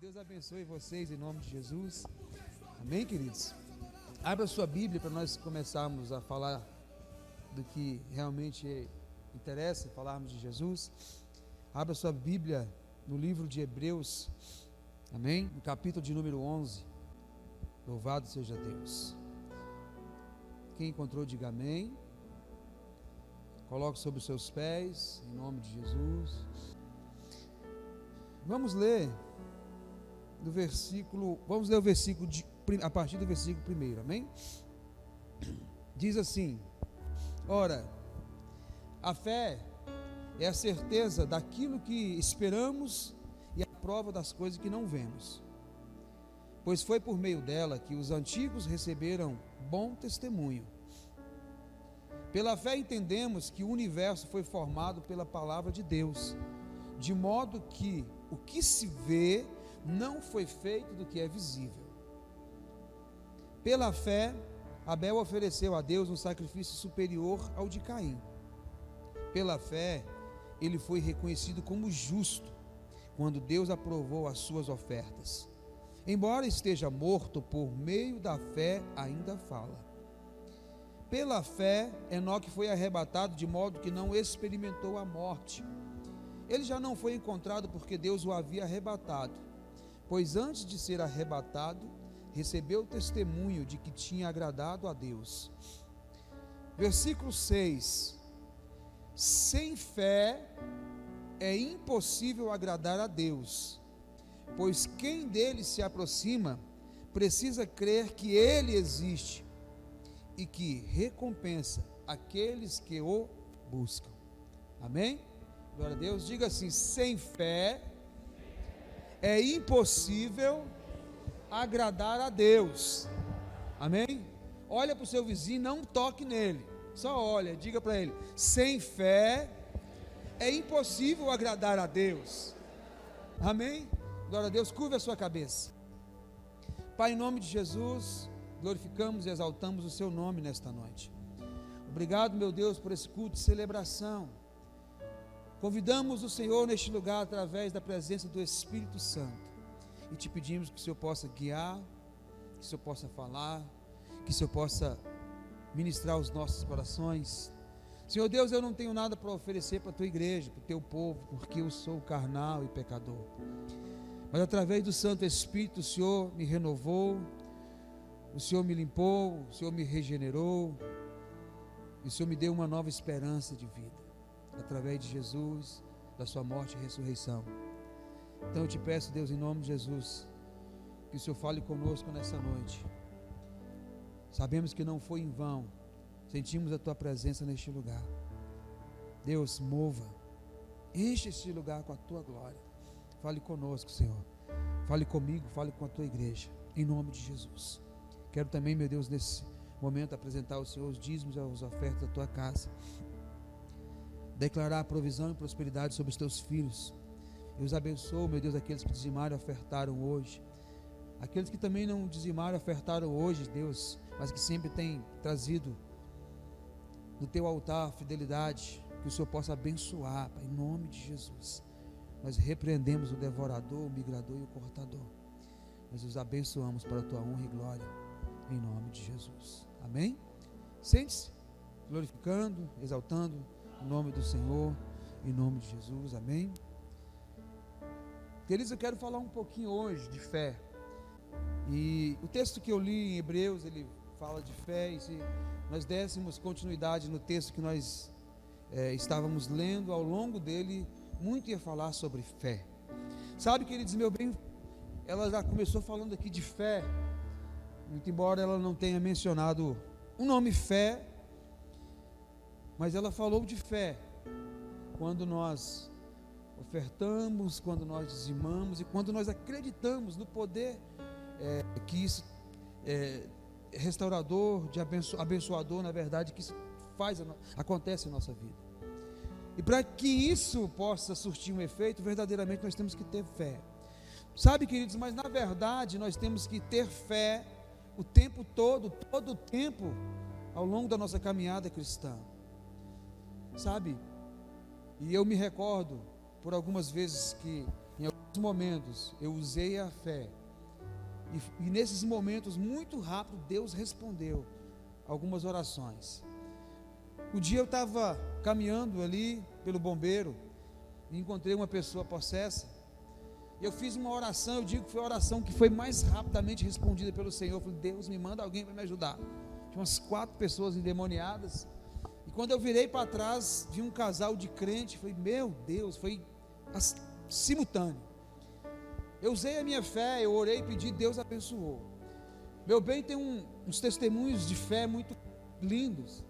Deus abençoe vocês em nome de Jesus. Amém, queridos? Abra sua Bíblia para nós começarmos a falar do que realmente interessa, falarmos de Jesus. Abra sua Bíblia no livro de Hebreus, amém? No capítulo de número 11. Louvado seja Deus. Quem encontrou, diga amém. Coloque sobre os seus pés, em nome de Jesus. Vamos ler o versículo a partir do versículo 1, amém? Diz assim: ora, a fé é a certeza daquilo que esperamos e a prova das coisas que não vemos, pois foi por meio dela que os antigos receberam bom testemunho. Pela fé entendemos que o universo foi formado pela palavra de Deus, de modo que o que se vê não foi feito do que é visível. Pela fé, Abel ofereceu a Deus um sacrifício superior ao de Caim. Pela fé, ele foi reconhecido como justo, quando Deus aprovou as suas ofertas. Embora esteja morto, por meio da fé ainda fala. Pela fé, Enoque foi arrebatado de modo que não experimentou a morte. Ele já não foi encontrado porque Deus o havia arrebatado, pois antes de ser arrebatado, recebeu o testemunho de que tinha agradado a Deus. Versículo 6: sem fé é impossível agradar a Deus, pois quem dele se aproxima precisa crer que ele existe e que recompensa aqueles que o buscam. Amém? Glória a Deus. Diga assim: sem fé é impossível agradar a Deus. Amém? Olha para o seu vizinho, não toque nele, só olha, diga para ele: sem fé é impossível agradar a Deus. Amém? Glória a Deus. Curva a sua cabeça. Pai, em nome de Jesus, glorificamos e exaltamos o seu nome nesta noite. Obrigado, meu Deus, por esse culto de celebração. Convidamos o Senhor neste lugar através da presença do Espírito Santo e te pedimos que o Senhor possa guiar, que o Senhor possa falar, que o Senhor possa ministrar os nossos corações. Senhor Deus, eu não tenho nada para oferecer para a tua igreja, para o teu povo, porque eu sou carnal e pecador, mas através do Santo Espírito o Senhor me renovou, o Senhor me limpou, o Senhor me regenerou, e o Senhor me deu uma nova esperança de vida através de Jesus, da sua morte e ressurreição. Então eu te peço, Deus, em nome de Jesus, que o Senhor fale conosco nessa noite. Sabemos que não foi em vão, sentimos a tua presença neste lugar. Deus, mova, enche este lugar com a tua glória. Fale conosco, Senhor, fale comigo, fale com a tua igreja, em nome de Jesus. Quero também, meu Deus, nesse momento apresentar ao Senhor os dízimos e as ofertas da tua casa, declarar provisão e prosperidade sobre os teus filhos. Eu os abençoo, meu Deus, aqueles que dizimaram e ofertaram hoje, aqueles que também não dizimaram e ofertaram hoje, Deus, mas que sempre têm trazido no teu altar fidelidade, que o Senhor possa abençoar, Pai, em nome de Jesus. Nós repreendemos o devorador, o migrador e o cortador, nós os abençoamos para a tua honra e glória, em nome de Jesus. Amém? Sente-se, glorificando, exaltando o nome do Senhor, em nome de Jesus. Amém? Queridos, eu quero falar um pouquinho hoje de fé, e o texto que eu li em Hebreus, ele fala de fé, e se nós dessemos continuidade no texto que nós estávamos lendo, ao longo dele, muito ia falar sobre fé. Sabe, queridos, meu bem, ela já começou falando aqui de fé, muito embora ela não tenha mencionado o nome fé, mas ela falou de fé quando nós ofertamos, quando nós dizimamos e quando nós acreditamos no poder que isso restaurador, de abençoador, na verdade, que isso acontece em nossa vida. E para que isso possa surtir um efeito, verdadeiramente nós temos que ter fé. Sabe, queridos, mas na verdade nós temos que ter fé o tempo todo o tempo, ao longo da nossa caminhada cristã. Sabe, e eu me recordo por algumas vezes que em algumas momentos eu usei a fé, e nesses momentos, muito rápido, Deus respondeu algumas orações. Um dia eu estava caminhando ali pelo bombeiro, e encontrei uma pessoa possessa, e eu fiz uma oração. Eu digo que foi a oração que foi mais rapidamente respondida pelo Senhor. Eu falei: Deus, me manda alguém para me ajudar. Tinha umas 4 pessoas endemoniadas, e quando eu virei para trás, vi um casal de crente. Falei: meu Deus, foi simultâneo. Eu usei a minha fé, eu orei e pedi, Deus abençoou. Meu bem tem uns testemunhos de fé muito lindos,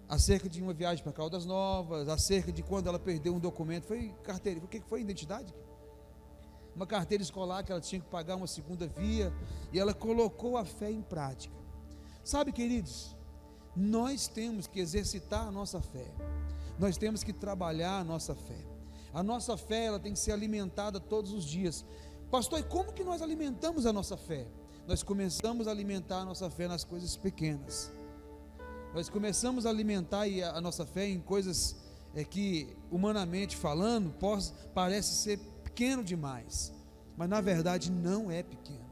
acerca de uma viagem para Caldas Novas, acerca de quando ela perdeu um documento. Foi carteira, o que foi? Identidade? Uma carteira escolar que ela tinha que pagar uma segunda via, e ela colocou a fé em prática. Sabe, queridos, nós temos que exercitar a nossa fé, nós temos que trabalhar a nossa fé. A nossa fé, ela tem que ser alimentada todos os dias. Pastor, e como que nós alimentamos a nossa fé? Nós começamos a alimentar a nossa fé nas coisas pequenas. Nós começamos a alimentar a nossa fé em coisas que, humanamente falando, parece ser pequeno demais, mas na verdade não é pequeno.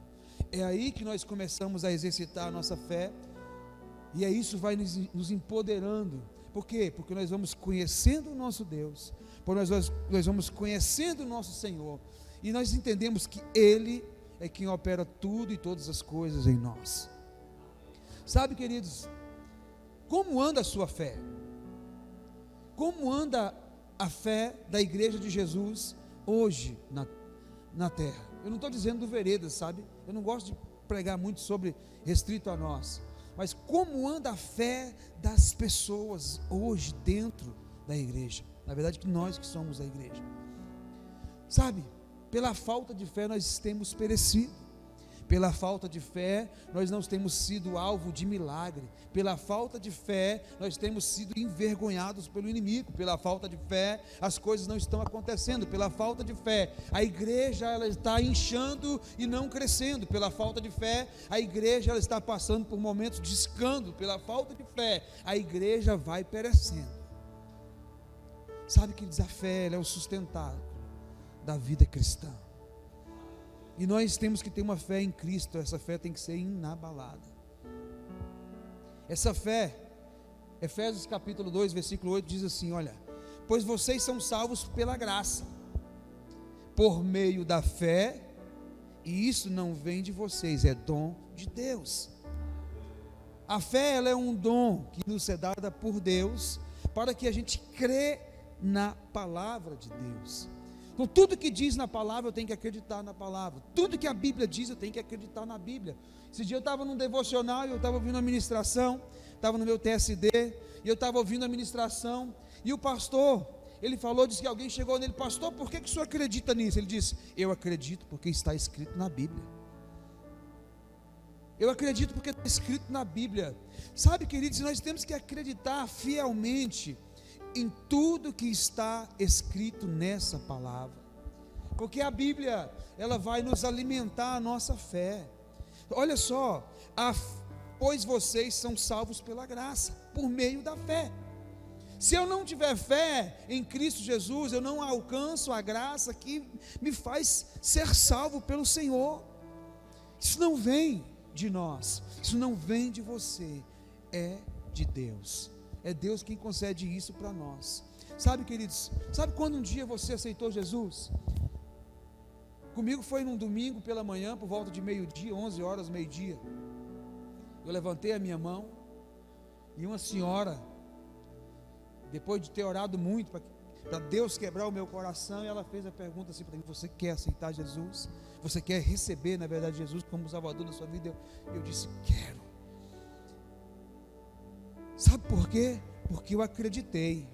É aí que nós começamos a exercitar a nossa fé, e é isso vai nos empoderando. Por quê? Porque nós vamos conhecendo o nosso Deus, porque nós vamos conhecendo o nosso Senhor, e nós entendemos que Ele é quem opera tudo e todas as coisas em nós. Sabe, queridos, como anda a sua fé? Como anda a fé da igreja de Jesus hoje na terra? Eu não estou dizendo do Veredas, sabe? Eu não gosto de pregar muito sobre restrito a nós, mas como anda a fé das pessoas hoje dentro da igreja? Na verdade, que nós que somos a igreja, sabe? Pela falta de fé nós temos perecido. Pela falta de fé, nós não temos sido alvo de milagre. Pela falta de fé, nós temos sido envergonhados pelo inimigo. Pela falta de fé, as coisas não estão acontecendo. Pela falta de fé, a igreja ela está inchando e não crescendo. Pela falta de fé, a igreja ela está passando por momentos de escândalo. Pela falta de fé, a igreja vai perecendo. Sabe que a fé ela é o sustentáculo da vida cristã. E nós temos que ter uma fé em Cristo. Essa fé tem que ser inabalada. Essa fé, Efésios capítulo 2, versículo 8 diz assim: olha, pois vocês são salvos pela graça, por meio da fé, e isso não vem de vocês, é dom de Deus. A fé ela é um dom que nos é dada por Deus, para que a gente crê na palavra de Deus. Então, tudo que diz na palavra, eu tenho que acreditar na palavra. Tudo que a Bíblia diz, eu tenho que acreditar na Bíblia. Esse dia eu estava num devocional, eu estava ouvindo a ministração, estava no meu TSD, e eu estava ouvindo a ministração, e o pastor, ele falou, disse que alguém chegou nele: pastor, por que o senhor acredita nisso? Ele disse: eu acredito porque está escrito na Bíblia. Eu acredito porque está escrito na Bíblia. Sabe, queridos, nós temos que acreditar fielmente em tudo que está escrito nessa palavra, porque a Bíblia ela vai nos alimentar a nossa fé. Olha só, pois vocês são salvos pela graça, por meio da fé. Se eu não tiver fé em Cristo Jesus, eu não alcanço a graça que me faz ser salvo pelo Senhor. Isso não vem de nós, isso não vem de você, é de Deus. É Deus quem concede isso para nós. Sabe, queridos, sabe quando um dia você aceitou Jesus? Comigo foi num domingo pela manhã, por volta de meio-dia, 11 horas, meio-dia. Eu levantei a minha mão, e uma senhora, depois de ter orado muito para Deus quebrar o meu coração, ela fez a pergunta assim para mim: você quer aceitar Jesus? Você quer receber, na verdade, Jesus como Salvador da sua vida? Eu disse: quero. Sabe por quê? Porque eu acreditei.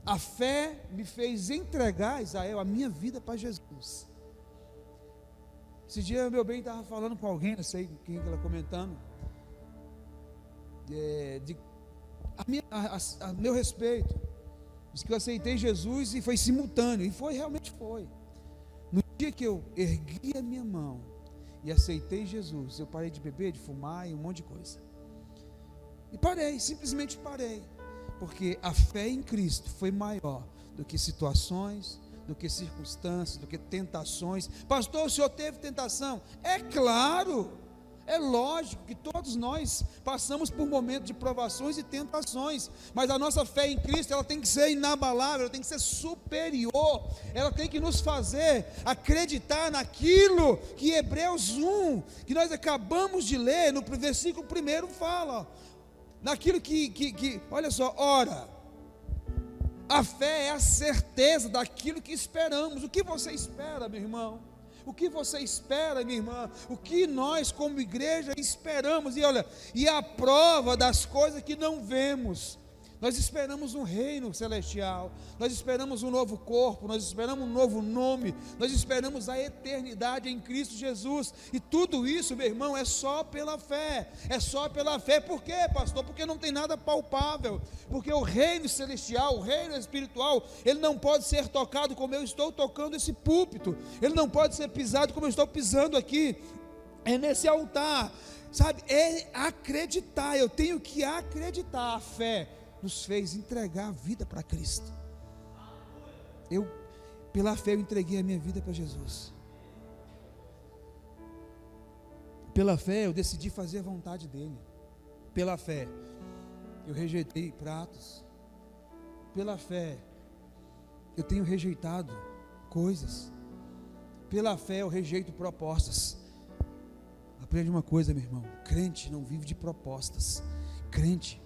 A fé me fez entregar, Israel, a minha vida para Jesus. Esse dia meu bem estava falando com alguém, não sei quem ela comentando, a meu respeito. Diz que eu aceitei Jesus e foi simultâneo, e realmente foi. No dia que eu ergui a minha mão e aceitei Jesus, eu parei de beber, de fumar e um monte de coisa. E parei, simplesmente parei, porque a fé em Cristo foi maior do que situações, do que circunstâncias, do que tentações. Pastor, o senhor teve tentação? É claro, é lógico que todos nós passamos por momentos de provações e tentações, mas a nossa fé em Cristo, ela tem que ser inabalável, ela tem que ser superior, ela tem que nos fazer acreditar naquilo que Hebreus 1, que nós acabamos de ler, no versículo 1 fala, naquilo que olha só, ora, a fé é a certeza daquilo que esperamos. O que você espera, meu irmão? O que você espera, minha irmã? O que nós como igreja esperamos? E olha, e a prova das coisas que não vemos. Nós esperamos um reino celestial, nós esperamos um novo corpo, nós esperamos um novo nome, nós esperamos a eternidade em Cristo Jesus, e tudo isso, meu irmão, é só pela fé, por quê, pastor? Porque não tem nada palpável, porque o reino celestial, o reino espiritual, ele não pode ser tocado como eu estou tocando esse púlpito, ele não pode ser pisado como eu estou pisando aqui, é nesse altar, sabe, é acreditar, eu tenho que acreditar. A fé nos fez entregar a vida para Cristo. Pela fé eu entreguei a minha vida para Jesus. Pela fé eu decidi fazer a vontade dele. Pela fé eu rejeitei pratos. Pela fé eu tenho rejeitado coisas. Pela fé eu rejeito propostas. Aprende uma coisa, meu irmão: crente não vive de propostas.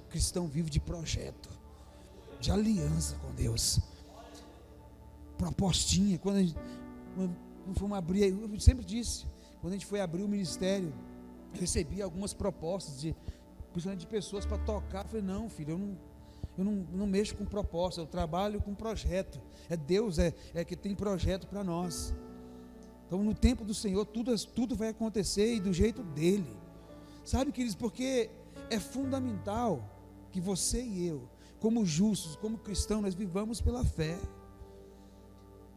Cristão vive de projeto, de aliança com Deus. Propostinha, quando fomos abrir, eu sempre disse, quando a gente foi abrir o ministério, eu recebi algumas propostas, principalmente de pessoas para tocar. Eu falei: não, filho, eu não mexo com proposta, eu trabalho com projeto. É Deus que tem projeto para nós. Então, no tempo do Senhor, tudo vai acontecer e do jeito dele. Sabe, queridos, porque é fundamental que você e eu, como justos, como cristãos, nós vivamos pela fé.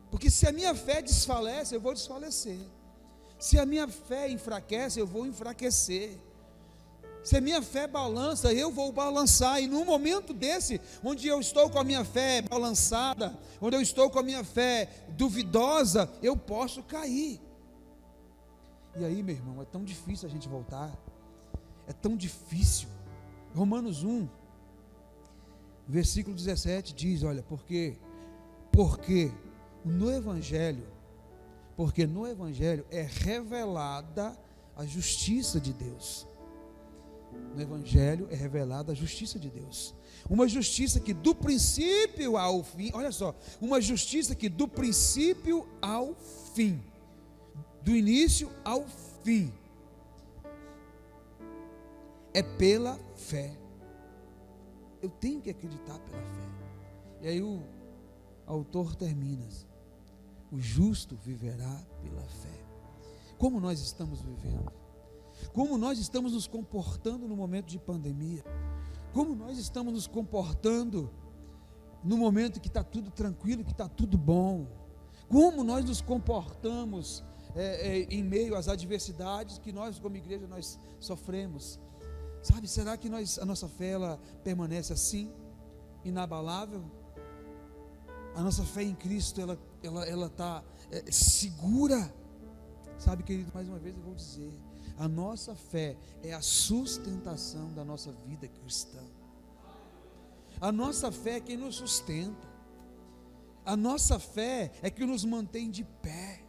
Porque se a minha fé desfalece, eu vou desfalecer. Se a minha fé enfraquece, eu vou enfraquecer. Se a minha fé balança, eu vou balançar. E num momento desse, onde eu estou com a minha fé balançada, onde eu estou com a minha fé duvidosa, eu posso cair. E aí, meu irmão, é tão difícil a gente voltar. É tão difícil. Romanos 1, versículo 17 diz: olha, porque no Evangelho é revelada a justiça de Deus. No Evangelho é revelada a justiça de Deus. Uma justiça que do princípio ao fim, olha só, uma justiça que do princípio ao fim, do início ao fim, é pela fé. Eu tenho que acreditar pela fé. E aí o autor termina: o justo viverá pela fé. Como nós estamos vivendo? Como nós estamos nos comportando no momento de pandemia? Como nós estamos nos comportando no momento que está tudo tranquilo, que está tudo bom? Como nós nos comportamos em meio às adversidades que nós como igreja nós sofremos? Sabe, será que a nossa fé ela permanece assim, inabalável? A nossa fé em Cristo ela está segura? Sabe, querido, mais uma vez eu vou dizer, a nossa fé é a sustentação da nossa vida cristã. A nossa fé é quem nos sustenta. A nossa fé é que nos mantém de pé.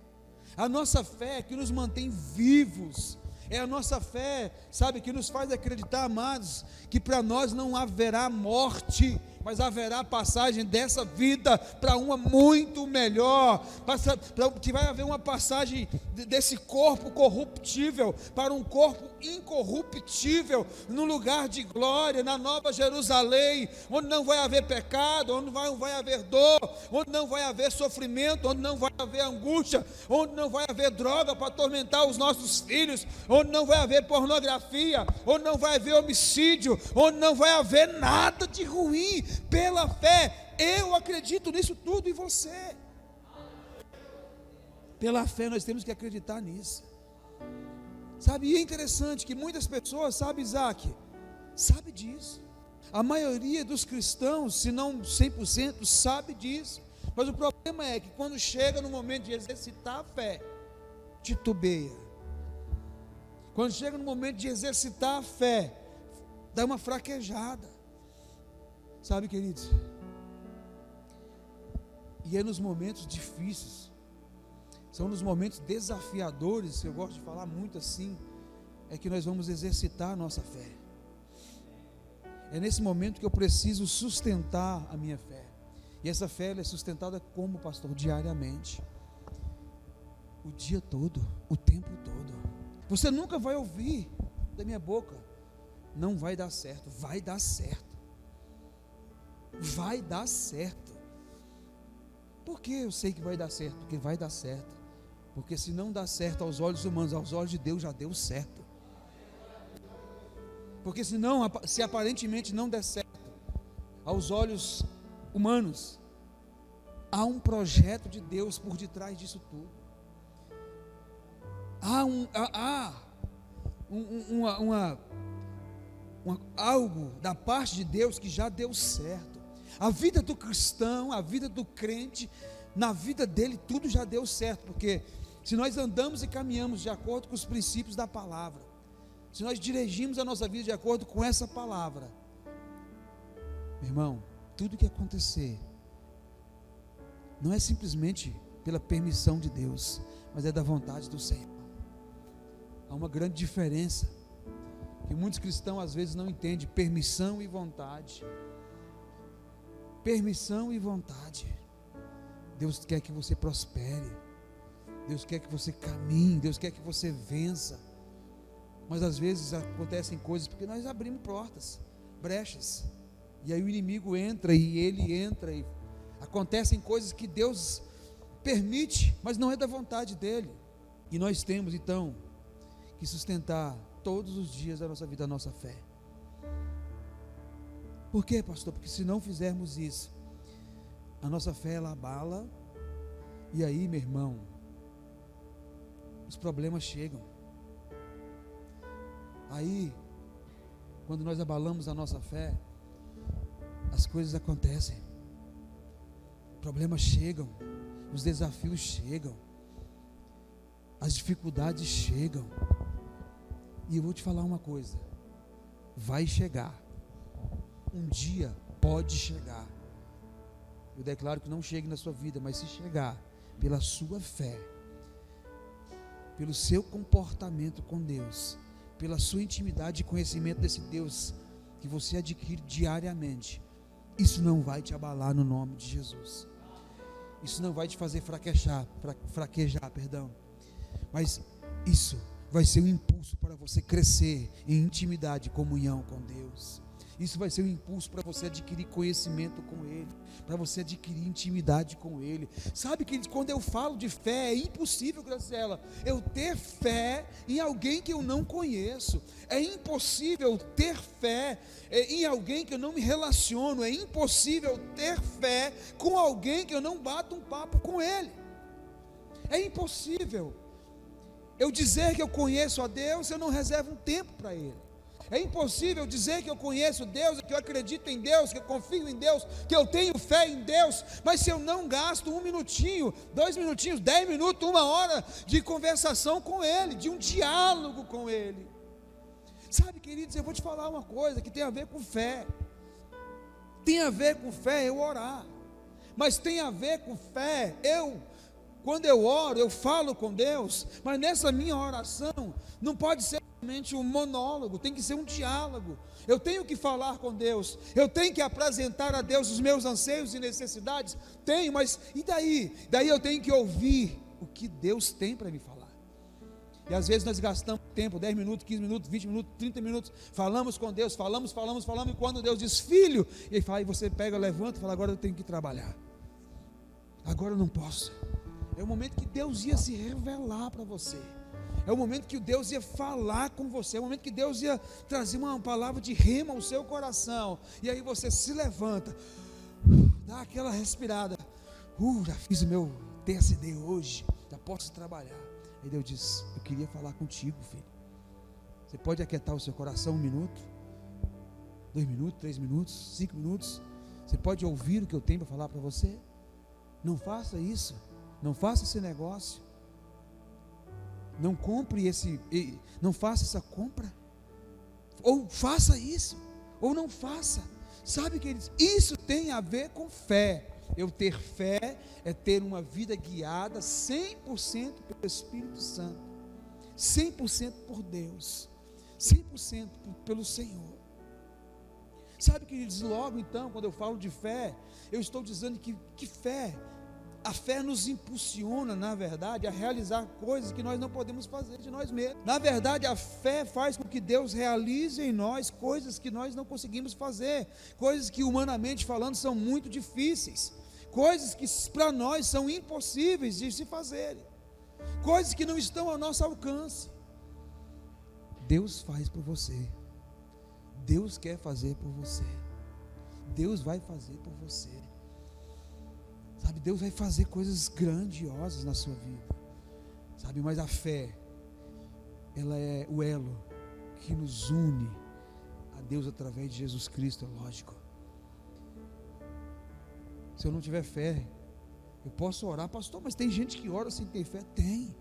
A nossa fé é que nos mantém vivos. É a nossa fé, sabe, que nos faz acreditar, amados, que para nós não haverá morte, mas haverá passagem dessa vida para uma muito melhor, que vai haver uma passagem desse corpo corruptível para um corpo incorruptível, no lugar de glória, na Nova Jerusalém, onde não vai haver pecado, onde não vai haver dor, onde não vai haver sofrimento, onde não vai haver angústia, onde não vai haver droga para atormentar os nossos filhos, onde não vai haver pornografia, onde não vai haver homicídio, onde não vai haver nada de ruim. Pela fé, eu acredito nisso tudo em você. Pela fé nós temos que acreditar nisso. Sabe, e é interessante que muitas pessoas, sabe, Isaac, sabe disso. A maioria dos cristãos, se não 100%, sabe disso. Mas o problema é que quando chega no momento de exercitar a fé, titubeia. Quando chega no momento de exercitar a fé, dá uma fraquejada. Sabe, queridos? E é nos momentos difíceis, são nos momentos desafiadores, eu gosto de falar muito assim, é que nós vamos exercitar a nossa fé. É nesse momento que eu preciso sustentar a minha fé. E essa fé ela é sustentada como, pastor? Diariamente. O dia todo, o tempo todo. Você nunca vai ouvir da minha boca: não vai dar certo. Vai dar certo. Vai dar certo. Por que eu sei que vai dar certo? Porque vai dar certo. Porque se não dá certo aos olhos humanos, aos olhos de Deus já deu certo. Porque se aparentemente não der certo aos olhos humanos, há um projeto de Deus por detrás disso tudo. Há algo da parte de Deus que já deu certo. A vida do cristão, a vida do crente, na vida dele tudo já deu certo, porque se nós andamos e caminhamos de acordo com os princípios da palavra, se nós dirigimos a nossa vida de acordo com essa palavra, meu irmão, tudo que acontecer não é simplesmente pela permissão de Deus, mas é da vontade do Senhor. Há uma grande diferença que muitos cristãos às vezes não entendem: permissão e vontade. Permissão e vontade. Deus quer que você prospere, Deus quer que você caminhe, Deus quer que você vença. Mas às vezes acontecem coisas porque nós abrimos portas, brechas, e aí o inimigo entra e acontecem coisas que Deus permite, mas não é da vontade dele. E nós temos então que sustentar todos os dias da nossa vida a nossa fé. Por quê, pastor? Porque se não fizermos isso, a nossa fé ela abala, e aí, meu irmão, os problemas chegam. Aí, quando nós abalamos a nossa fé, as coisas acontecem, problemas chegam, os desafios chegam, as dificuldades chegam. E eu vou te falar uma coisa: vai chegar, um dia pode chegar. Eu declaro que não chegue na sua vida, mas se chegar, pela sua fé, pelo seu comportamento com Deus, pela sua intimidade e conhecimento desse Deus que você adquire diariamente, isso não vai te abalar no nome de Jesus. Isso não vai te fazer fraquejar, mas isso vai ser um impulso para você crescer em intimidade e comunhão com Deus. Isso vai ser um impulso para você adquirir conhecimento com Ele, para você adquirir intimidade com Ele. Sabe que quando eu falo de fé, é impossível, Graciela, eu ter fé em alguém que eu não conheço. É impossível ter fé em alguém que eu não me relaciono. É impossível ter fé com alguém que eu não bato um papo com ele. É impossível eu dizer que eu conheço a Deus se eu não reservo um tempo para Ele. É impossível dizer que eu conheço Deus, que eu acredito em Deus, que eu confio em Deus, que eu tenho fé em Deus, mas se eu não gasto 1 minutinho, 2 minutinhos, 10 minutos, 1 hora de conversação com Ele, de um diálogo com Ele. Sabe, queridos, eu vou te falar uma coisa que tem a ver com fé. Tem a ver com fé eu orar, mas tem a ver com fé quando eu oro, eu falo com Deus, mas nessa minha oração não pode ser somente um monólogo, tem que ser um diálogo. Eu tenho que falar com Deus, eu tenho que apresentar a Deus os meus anseios e necessidades. Tenho, mas e daí? Daí eu tenho que ouvir o que Deus tem para me falar. E às vezes nós gastamos tempo, 10 minutos, 15 minutos, 20 minutos, 30 minutos, falamos com Deus, falamos, e quando Deus diz filho, ele fala, e você pega, levanta e fala, agora eu tenho que trabalhar, agora eu não posso. É o momento que Deus ia se revelar para você, é o momento que Deus ia falar com você, é o momento que Deus ia trazer uma palavra de rema ao seu coração, e aí você se levanta, dá aquela respirada, já fiz o meu TSD hoje, já posso trabalhar. Aí Deus diz, eu queria falar contigo, filho. Você pode aquietar o seu coração 1 minuto, 2 minutos, 3 minutos, 5 minutos, você pode ouvir o que eu tenho para falar para você? Não faça isso, não faça esse negócio, não compre não faça essa compra, ou faça isso, ou não faça. Sabe, queridos, isso tem a ver com fé. Eu ter fé é ter uma vida guiada 100% pelo Espírito Santo, 100% por Deus, 100% pelo Senhor. Sabe, queridos, logo então, quando eu falo de fé, eu estou dizendo que fé, a fé nos impulsiona, na verdade, a realizar coisas que nós não podemos fazer de nós mesmos. Na verdade, a fé faz com que Deus realize em nós coisas que nós não conseguimos fazer, coisas que humanamente falando são muito difíceis, coisas que para nós são impossíveis de se fazerem, coisas que não estão ao nosso alcance. Deus faz por você. Deus quer fazer por você. Deus vai fazer por você. Sabe, Deus vai fazer coisas grandiosas na sua vida. Sabe, mas a fé, ela é o elo que nos une a Deus através de Jesus Cristo, é lógico. Se eu não tiver fé, eu posso orar, pastor, mas tem gente que ora sem ter fé? Tem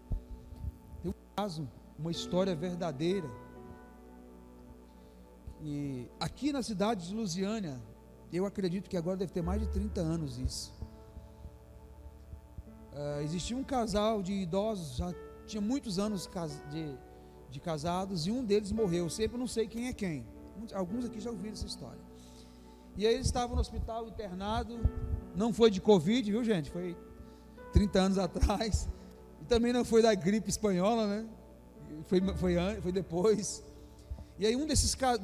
um caso, uma história verdadeira. E aqui na cidade de Lusiânia, eu acredito que agora deve ter mais de 30 anos isso. Existia um casal de idosos, já tinha muitos anos de casados, e um deles morreu. Sempre não sei quem é quem. Alguns aqui já ouviram essa história. E aí eles estavam no hospital internado. Não foi de Covid, viu, gente? Foi 30 anos atrás. E também não foi da gripe espanhola, né? Foi depois. E aí um desses casos,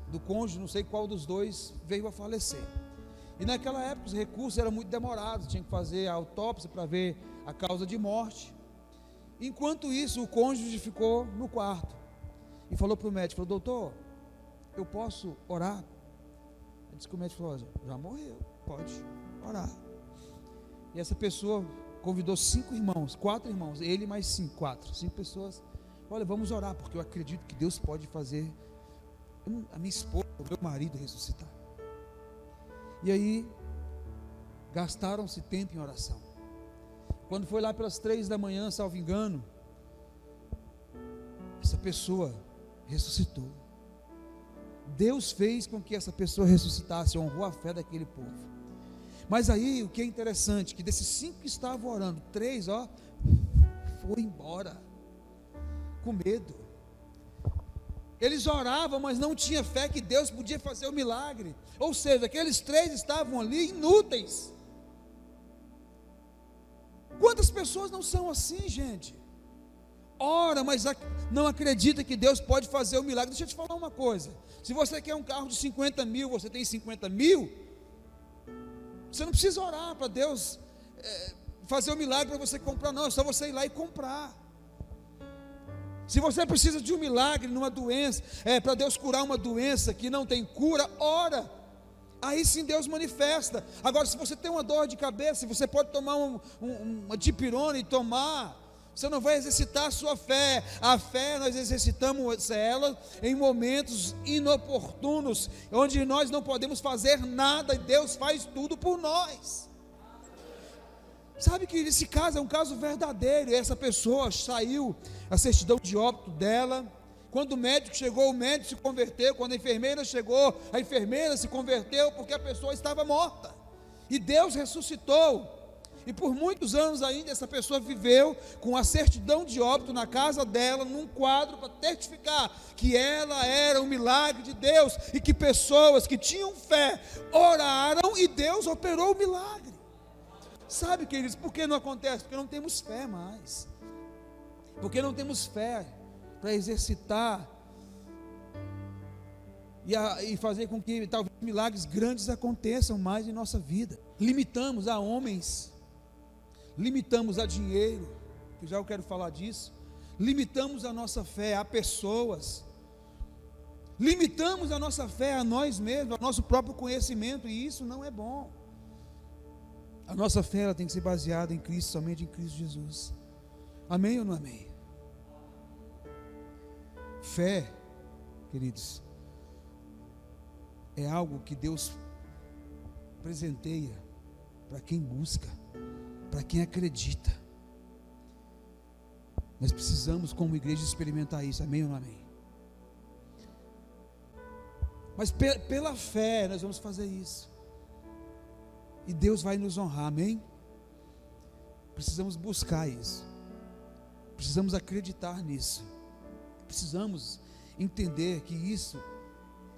do cônjuge, não sei qual dos dois, veio a falecer. E naquela época os recursos eram muito demorados, tinha que fazer a autópsia para ver a causa de morte. Enquanto isso, o cônjuge ficou no quarto e falou para o médico, falou, doutor, eu posso orar? Ele disse que o médico falou, já morreu, pode orar. E essa pessoa convidou 4 irmãos, ele mais 5 pessoas. Olha, vamos orar, porque eu acredito que Deus pode fazer a minha esposa, o meu marido ressuscitar. E aí, gastaram-se tempo em oração. Quando foi lá pelas 3 da manhã, salvo engano, essa pessoa ressuscitou. Deus fez com que essa pessoa ressuscitasse, honrou a fé daquele povo. Mas aí, o que é interessante, que desses 5 que estavam orando, 3, foi embora, com medo. Eles oravam, mas não tinham fé que Deus podia fazer o milagre. Ou seja, aqueles 3 estavam ali inúteis. Quantas pessoas não são assim, gente? Ora, mas não acredita que Deus pode fazer o milagre. Deixa eu te falar uma coisa. Se você quer um carro de 50 mil, você tem 50 mil, você não precisa orar para Deus fazer o milagre para você comprar, não. É só você ir lá e comprar. Se você precisa de um milagre numa doença, para Deus curar uma doença que não tem cura, ora. Aí sim Deus manifesta. Agora, se você tem uma dor de cabeça, você pode tomar uma dipirona e tomar. Você não vai exercitar a sua fé. A fé nós exercitamos ela em momentos inoportunos, onde nós não podemos fazer nada e Deus faz tudo por nós. Sabe que esse caso é um caso verdadeiro. E essa pessoa saiu a certidão de óbito dela. Quando o médico chegou, o médico se converteu. Quando a enfermeira chegou, a enfermeira se converteu, porque a pessoa estava morta. E Deus ressuscitou. E por muitos anos ainda essa pessoa viveu com a certidão de óbito na casa dela, num quadro para testificar que ela era um milagre de Deus, e que pessoas que tinham fé oraram e Deus operou o milagre. Sabe, queridos, por que não acontece? Porque não temos fé mais. Porque não temos fé para exercitar e fazer com que talvez milagres grandes aconteçam mais em nossa vida. Limitamos a homens, limitamos a dinheiro, que já eu quero falar disso. Limitamos a nossa fé a pessoas. Limitamos a nossa fé a nós mesmos, ao nosso próprio conhecimento, e isso não é bom. A nossa fé ela tem que ser baseada em Cristo, somente em Cristo Jesus. Amém ou não amém? Fé, queridos, é algo que Deus presenteia para quem busca, para quem acredita. Nós precisamos, como igreja, experimentar isso, amém ou não amém? Mas pela fé nós vamos fazer isso, e Deus vai nos honrar, amém? Precisamos buscar isso, precisamos acreditar nisso, precisamos entender que isso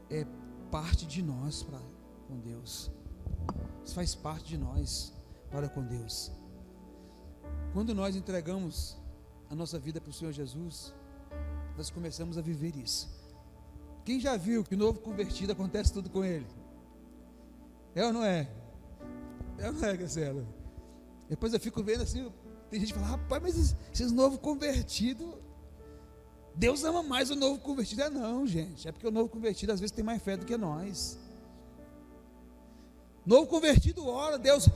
é parte de nós para com Deus, isso faz parte de nós para com Deus. Quando nós entregamos a nossa vida para o Senhor Jesus, nós começamos a viver isso. Quem já viu que o novo convertido acontece tudo com ele? É ou não é? É ou não é, Marcelo? Depois eu fico vendo assim, tem gente que fala, rapaz, mas esses novos convertidos, Deus ama mais o novo convertido. Não, gente, é porque o novo convertido às vezes tem mais fé do que nós. Novo convertido ora, Deus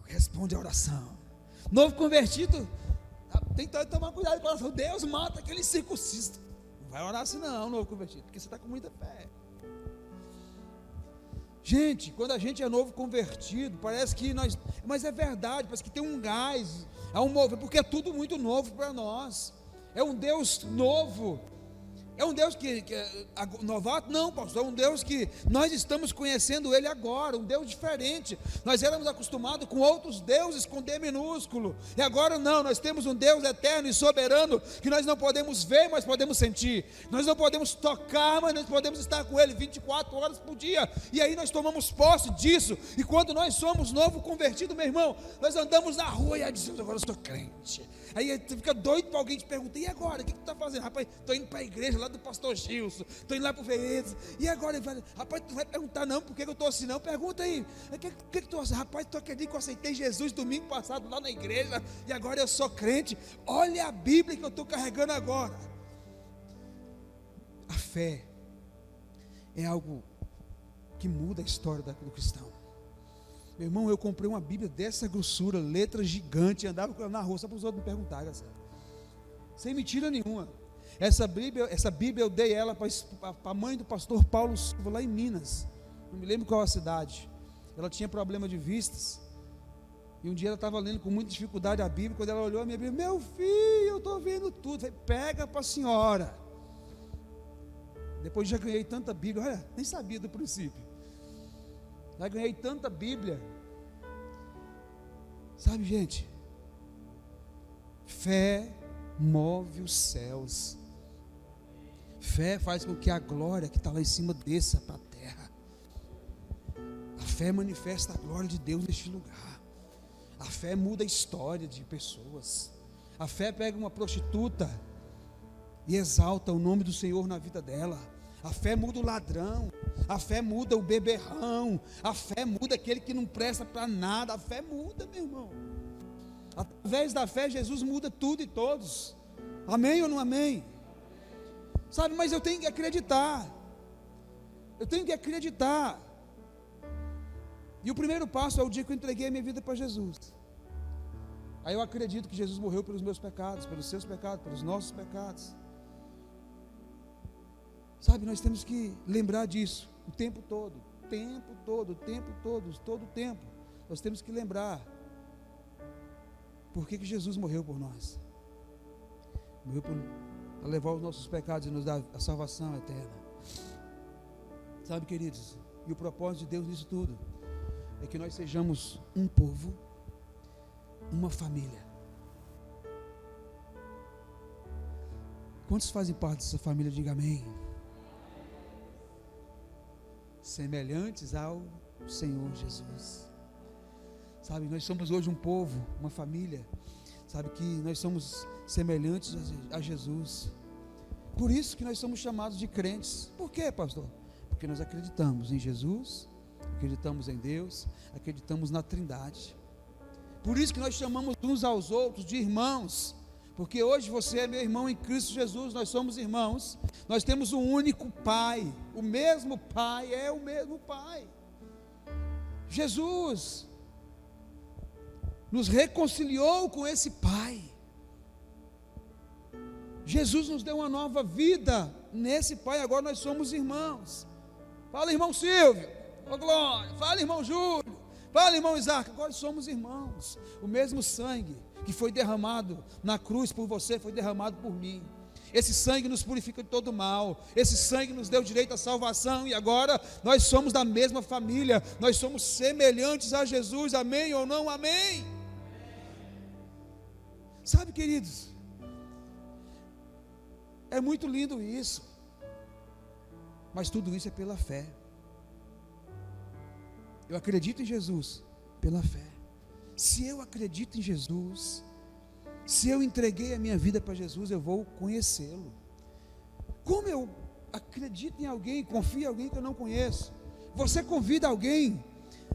responde a oração. Novo convertido tem que tomar cuidado com a oração. Deus mata aquele circunciso. Não vai orar assim não, novo convertido, porque você está com muita fé. Gente, quando a gente é novo convertido, parece que nós, mas é verdade, parece que tem um gás, é um mover, porque é tudo muito novo para nós. É um Deus novo. É um Deus que é novato? Não, pastor, é um Deus que nós estamos conhecendo Ele agora, um Deus diferente. Nós éramos acostumados com outros deuses com D minúsculo, e agora não, nós temos um Deus eterno e soberano, que nós não podemos ver, mas podemos sentir, nós não podemos tocar, mas nós podemos estar com Ele 24 horas por dia, e aí nós tomamos posse disso, e quando nós somos novo convertido, meu irmão, nós andamos na rua e aí dizemos, agora eu sou crente. Aí você fica doido para alguém te perguntar, e agora, o que tu está fazendo? Rapaz, estou indo para a igreja lá do pastor Gilson, estou indo lá para o Veredas, e agora? Ele fala, rapaz, tu vai perguntar não, por que eu estou assim não? Pergunta aí, o que tu assim? Rapaz, tu acredita que eu aceitei Jesus domingo passado lá na igreja, e agora eu sou crente? Olha a Bíblia que eu estou carregando agora. A fé é algo que muda a história do cristão. Meu irmão, eu comprei uma Bíblia dessa grossura, letra gigante, andava na rua só para os outros me perguntarem, sem mentira nenhuma. Essa Bíblia eu dei ela para a mãe do pastor Paulo Silva, lá em Minas, não me lembro qual a cidade. Ela tinha problema de vistas, e um dia ela estava lendo com muita dificuldade a Bíblia. Quando ela olhou a minha Bíblia, meu filho, eu estou vendo tudo. Falei, pega para a senhora. Depois já ganhei tanta Bíblia, olha, nem sabia do princípio. Já ganhei tanta Bíblia. Sabe, gente, fé move os céus. Fé faz com que a glória que está lá em cima desça para a terra. A fé manifesta a glória de Deus neste lugar. A fé muda a história de pessoas. A fé pega uma prostituta e exalta o nome do Senhor na vida dela. A fé muda o ladrão, a fé muda o beberrão, a fé muda aquele que não presta para nada. A fé muda, meu irmão. Através da fé Jesus muda tudo e todos. Amém ou não amém? Sabe, mas eu tenho que acreditar. Eu tenho que acreditar. E o primeiro passo é o dia que eu entreguei a minha vida para Jesus. Aí eu acredito que Jesus morreu pelos meus pecados, pelos seus pecados, pelos nossos pecados. Sabe, nós temos que lembrar disso o tempo todo, todo o tempo. Nós temos que lembrar por que Jesus morreu por nós. Morreu para levar os nossos pecados e nos dar a salvação eterna. Sabe, queridos, e o propósito de Deus nisso tudo é que nós sejamos um povo, uma família. Quantos fazem parte dessa família? Diga amém. Semelhantes ao Senhor Jesus. Sabe, nós somos hoje um povo, uma família. Sabe que nós somos semelhantes a Jesus. Por isso que nós somos chamados de crentes. Por quê, pastor? Porque nós acreditamos em Jesus, acreditamos em Deus, acreditamos na Trindade. Por isso que nós chamamos uns aos outros de irmãos. Porque hoje você é meu irmão em Cristo Jesus, nós somos irmãos. Nós temos um único Pai, o mesmo Pai, é o mesmo Pai. Jesus nos reconciliou com esse Pai. Jesus nos deu uma nova vida nesse Pai, agora nós somos irmãos. Fala, irmão Silvio, ô glória. Fala, irmão Júlio. Fala, irmão Isaac, agora somos irmãos. O mesmo sangue que foi derramado na cruz por você, foi derramado por mim. Esse sangue nos purifica de todo mal. Esse sangue nos deu direito à salvação. E agora nós somos da mesma família. Nós somos semelhantes a Jesus. Amém ou não? Amém. Sabe, queridos, é muito lindo isso. Mas tudo isso é pela fé. Eu acredito em Jesus pela fé. Se eu acredito em Jesus, se eu entreguei a minha vida para Jesus, eu vou conhecê-lo. Como eu acredito em alguém, confio em alguém que eu não conheço? Você convida alguém,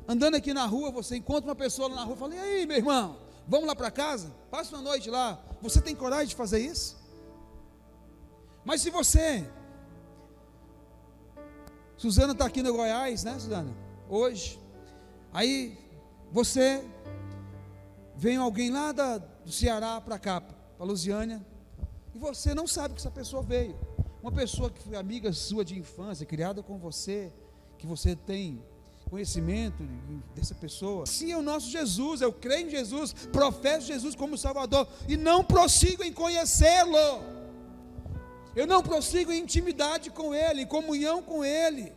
andando aqui na rua, você encontra uma pessoa lá na rua, fala: e aí, meu irmão, vamos lá para casa? Passa uma noite lá. Você tem coragem de fazer isso? Mas se você... Suzana está aqui no Goiás, né, Suzana? Hoje. Aí você vem alguém lá do Ceará para cá, para Lusiânia, e você não sabe que essa pessoa veio. Uma pessoa que foi amiga sua de infância, criada com você, que você tem conhecimento dessa pessoa. Sim, é o nosso Jesus. Eu creio em Jesus, professo Jesus como Salvador, e não prossigo em conhecê-lo. Eu não prossigo em intimidade com Ele, em comunhão com Ele.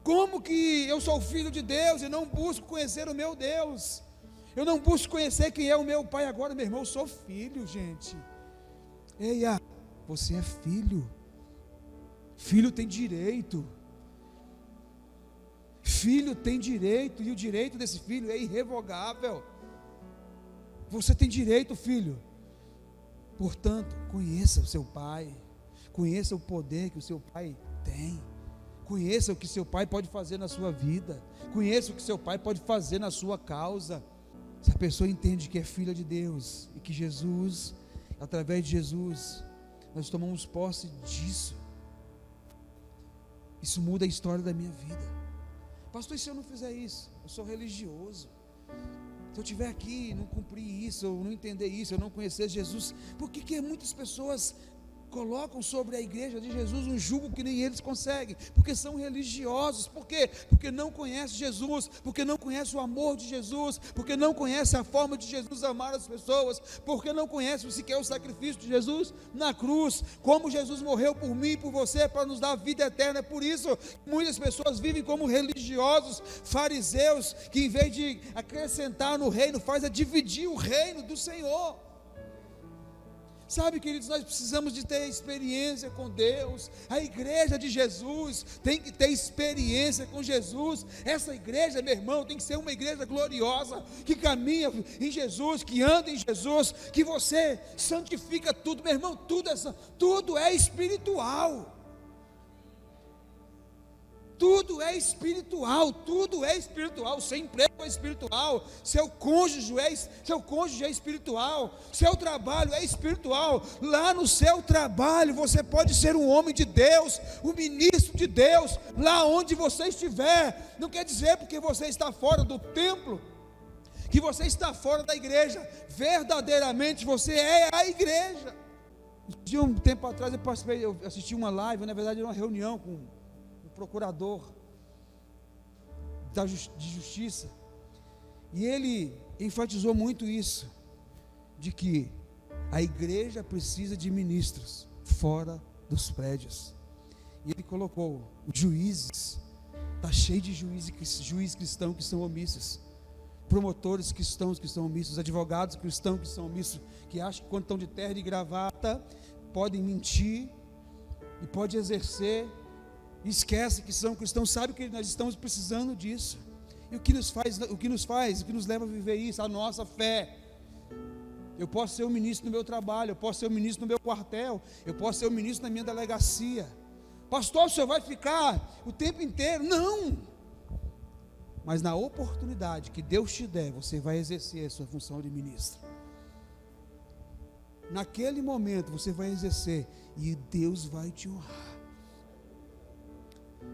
Como que eu sou filho de Deus e não busco conhecer o meu Deus? Eu não busco conhecer quem é o meu pai agora, meu irmão. Eu sou filho, gente. Eia, você é filho. Filho tem direito. Filho tem direito, e o direito desse filho é irrevogável. Você tem direito, filho. Portanto, conheça o seu pai. Conheça o poder que o seu pai tem. Conheça o que seu pai pode fazer na sua vida. Conheça o que seu pai pode fazer na sua causa. Se a pessoa entende que é filha de Deus e que Jesus, através de Jesus, nós tomamos posse disso, isso muda a história da minha vida. Pastor, e se eu não fizer isso? Eu sou religioso. Se eu estiver aqui e não cumprir isso, eu não entender isso, eu não conhecer Jesus, por que muitas pessoas colocam sobre a igreja de Jesus um jugo que nem eles conseguem? Porque são religiosos. Por quê? Porque não conhecem Jesus, porque não conhecem o amor de Jesus, porque não conhecem a forma de Jesus amar as pessoas, porque não conhecem sequer o sacrifício de Jesus na cruz, como Jesus morreu por mim e por você para nos dar vida eterna. É por isso que muitas pessoas vivem como religiosos, fariseus, que em vez de acrescentar no reino, faz é dividir o reino do Senhor. Sabe, queridos, nós precisamos de ter experiência com Deus. A igreja de Jesus tem que ter experiência com Jesus. Essa igreja, meu irmão, tem que ser uma igreja gloriosa, que caminha em Jesus, que anda em Jesus, que você santifica tudo, meu irmão. Tudo é espiritual. Tudo é espiritual, tudo é espiritual. Seu emprego é espiritual, seu cônjuge é espiritual, seu trabalho é espiritual. Lá no seu trabalho você pode ser um homem de Deus, um ministro de Deus, lá onde você estiver. Não quer dizer porque você está fora do templo, que você está fora da igreja. Verdadeiramente você é a igreja. De um tempo atrás eu assisti uma live, na verdade era uma reunião com procurador de justiça, e ele enfatizou muito isso, de que a igreja precisa de ministros fora dos prédios. E ele colocou juízes, está cheio de juízes cristãos que são omissos, promotores cristãos que são omissos, advogados cristãos que são omissos, que acham que quando estão de terno e gravata podem mentir e pode exercer. Esquece que são cristãos. Sabe que nós estamos precisando disso. E o que nos leva a viver isso? A nossa fé. Eu posso ser um ministro no meu trabalho, eu posso ser um ministro no meu quartel, eu posso ser um ministro na minha delegacia. Pastor, o senhor vai ficar o tempo inteiro? Não. Mas na oportunidade que Deus te der, você vai exercer a sua função de ministro. Naquele momento você vai exercer e Deus vai te honrar.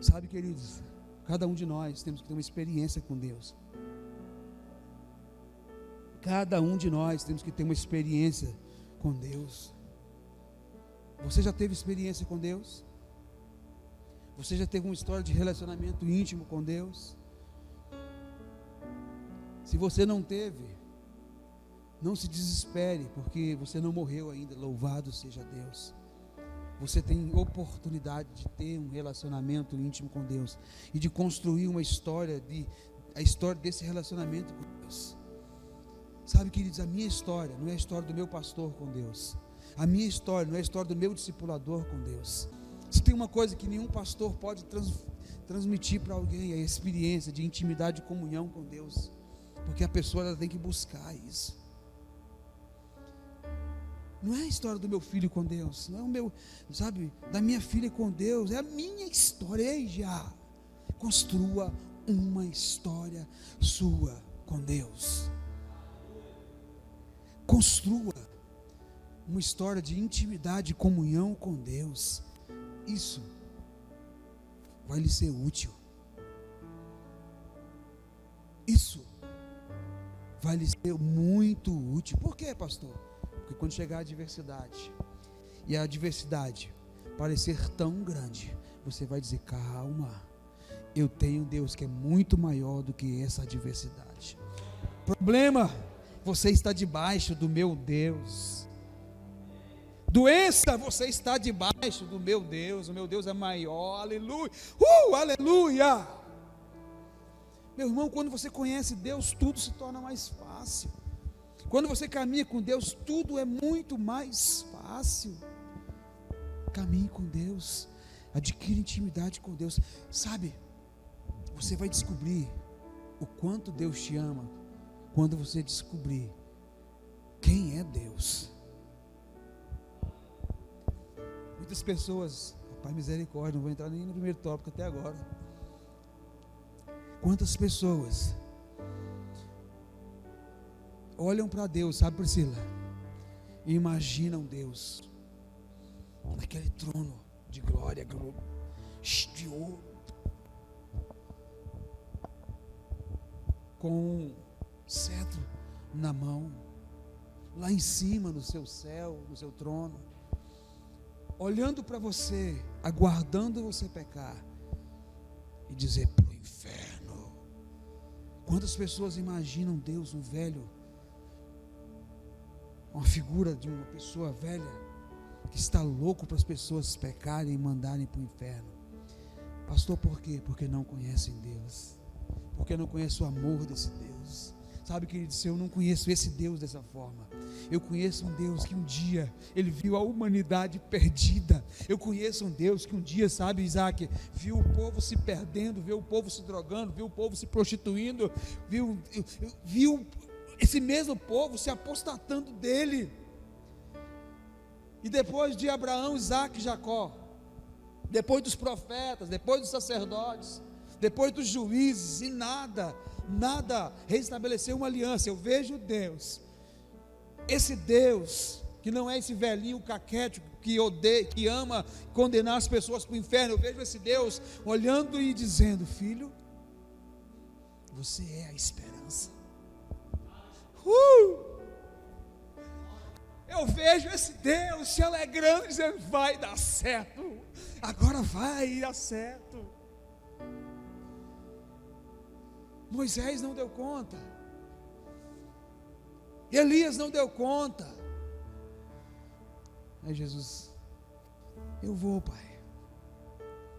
Sabe, queridos, cada um de nós temos que ter uma experiência com Deus. Cada um de nós temos que ter uma experiência com Deus. Você já teve experiência com Deus? Você já teve uma história de relacionamento íntimo com Deus? Se você não teve, não se desespere, porque você não morreu ainda, louvado seja Deus. Você tem oportunidade de ter um relacionamento íntimo com Deus e de construir uma história, a história desse relacionamento com Deus. Sabe, queridos, a minha história não é a história do meu pastor com Deus. A minha história não é a história do meu discipulador com Deus. Se tem uma coisa que nenhum pastor pode transmitir para alguém, é a experiência de intimidade e comunhão com Deus, porque a pessoa ela tem que buscar isso. Não é a história do meu filho com Deus, não é o meu, sabe, da minha filha com Deus, é a minha história. Ei, já construa uma história sua com Deus. Construa uma história de intimidade e comunhão com Deus. Isso vai lhe ser útil. Isso vai lhe ser muito útil. Por quê, pastor? Porque quando chegar a adversidade, e a adversidade parecer tão grande, você vai dizer: calma, eu tenho Deus que é muito maior do que essa adversidade. Problema, você está debaixo do meu Deus. Doença, você está debaixo do meu Deus. O meu Deus é maior. Aleluia. Aleluia. Meu irmão, quando você conhece Deus, tudo se torna mais fácil. Quando você caminha com Deus, tudo é muito mais fácil. Caminhe com Deus, adquire intimidade com Deus. Sabe, você vai descobrir o quanto Deus te ama quando você descobrir quem é Deus. Muitas pessoas, Pai misericórdia, não vou entrar nem no primeiro tópico até agora. Quantas pessoas olham para Deus, sabe, Priscila, e imaginam Deus naquele trono de glória, de ouro, com um cetro na mão, lá em cima no seu céu, no seu trono, olhando para você, aguardando você pecar e dizer: para o inferno. Quantas pessoas imaginam Deus, um velho, uma figura de uma pessoa velha que está louco para as pessoas pecarem e mandarem para o inferno? Pastor, por quê? Porque não conhecem Deus, porque não conhecem o amor desse Deus. Sabe, querido, se eu não conheço esse Deus dessa forma, eu conheço um Deus que um dia Ele viu a humanidade perdida. Eu conheço um Deus que um dia, sabe, Isaac, viu o povo se perdendo, viu o povo se drogando, viu o povo se prostituindo, viu esse mesmo povo se apostatando dele. E depois de Abraão, Isaac e Jacó, depois dos profetas, depois dos sacerdotes, depois dos juízes, e nada restabeleceu uma aliança. Eu vejo Deus, esse Deus que não é esse velhinho caquético que odeia, que ama condenar as pessoas para o inferno. Eu vejo esse Deus olhando e dizendo: filho, você é a esperança. Eu vejo esse Deus se alegrando, dizendo: vai dar certo, agora vai dar certo. Moisés não deu conta, Elias não deu conta. Aí Jesus: eu vou, Pai.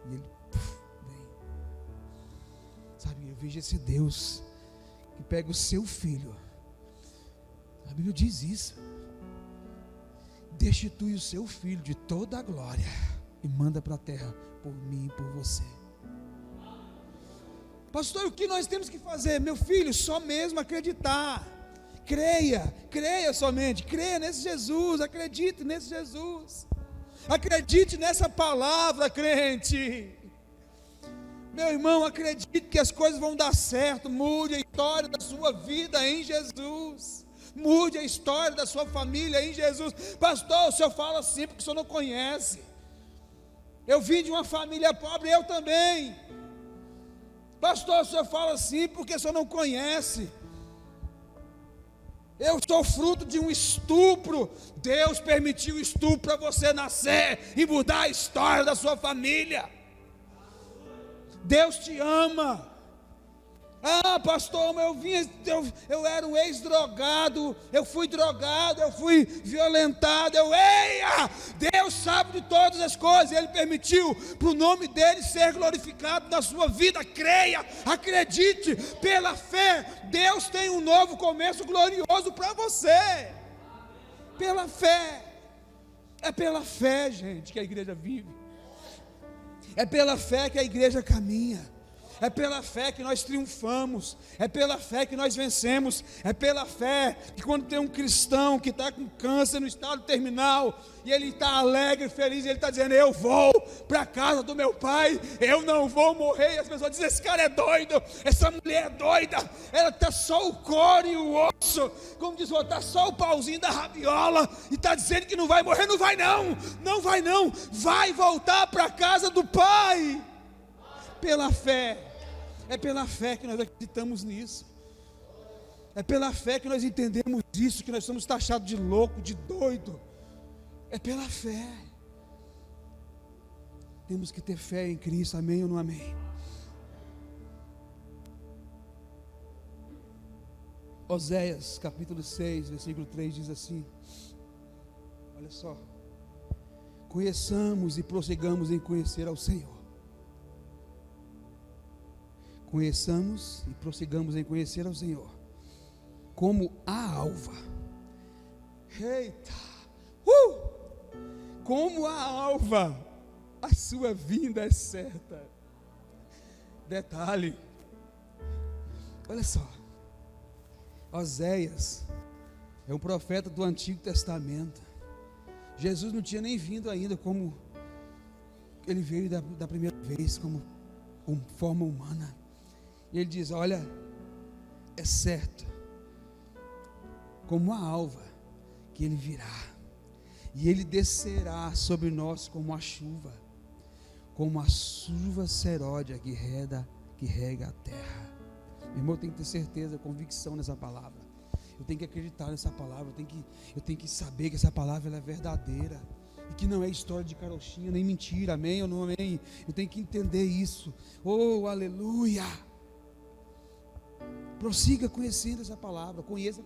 E ele vem. Sabe, eu vejo esse Deus que pega o seu filho, a Bíblia diz isso, destitui o seu filho de toda a glória e manda para a terra por mim e por você. Pastor, o que nós temos que fazer? Meu filho, só mesmo acreditar. Creia somente, creia nesse Jesus, acredite nesse Jesus, acredite nessa palavra, crente. Meu irmão, acredite que as coisas vão dar certo. Mude a história da sua vida em Jesus, mude a história da sua família em Jesus. Pastor, o senhor fala assim porque o senhor não conhece. Eu vim de uma família pobre, eu também. Pastor, o senhor fala assim porque o senhor não conhece. Eu sou fruto de um estupro. Deus permitiu o estupro para você nascer e mudar a história da sua família. Deus te ama. Ah, pastor, mas eu era um ex-drogado, eu fui drogado, eu fui violentado, eia! Deus sabe de todas as coisas, Ele permitiu para o nome dEle ser glorificado na sua vida. Creia, acredite, pela fé, Deus tem um novo começo glorioso para você. Pela fé, é pela fé, gente, que a igreja vive, é pela fé que a igreja caminha. É pela fé que nós triunfamos, é pela fé que nós vencemos, é pela fé que quando tem um cristão que está com câncer no estado terminal, e ele está alegre, feliz, ele está dizendo: eu vou para a casa do meu pai, eu não vou morrer. E as pessoas dizem: esse cara é doido, essa mulher é doida, ela está só o couro e o osso, como diz o outro, está só o pauzinho da rabiola, e está dizendo que não vai morrer. Não vai não, não vai não, vai voltar para a casa do pai, pela fé. É pela fé que nós acreditamos nisso. É pela fé que nós entendemos isso, que nós somos taxados de louco, de doido. É pela fé. Temos que ter fé em Cristo, amém ou não amém? Oséias capítulo 6, versículo 3 diz assim: olha só: conheçamos e prossigamos em conhecer ao Senhor. Conheçamos e prossigamos em conhecer ao Senhor, como a alva. Eita! Como a alva, a sua vinda é certa. Detalhe, olha só, Oséias é um profeta do Antigo Testamento. Jesus não tinha nem vindo ainda, como ele veio da primeira vez, como forma humana. E ele diz: olha, é certo, como a alva, que ele virá, e ele descerá sobre nós como a chuva seródia que rega a terra. Meu irmão, eu tenho que ter certeza, convicção nessa palavra. Eu tenho que acreditar nessa palavra. Eu tenho que saber que essa palavra ela é verdadeira, e que não é história de carochinha, nem mentira, amém ou não amém? Eu tenho que entender isso. Oh, aleluia! Prossiga conhecendo essa palavra. Conheça.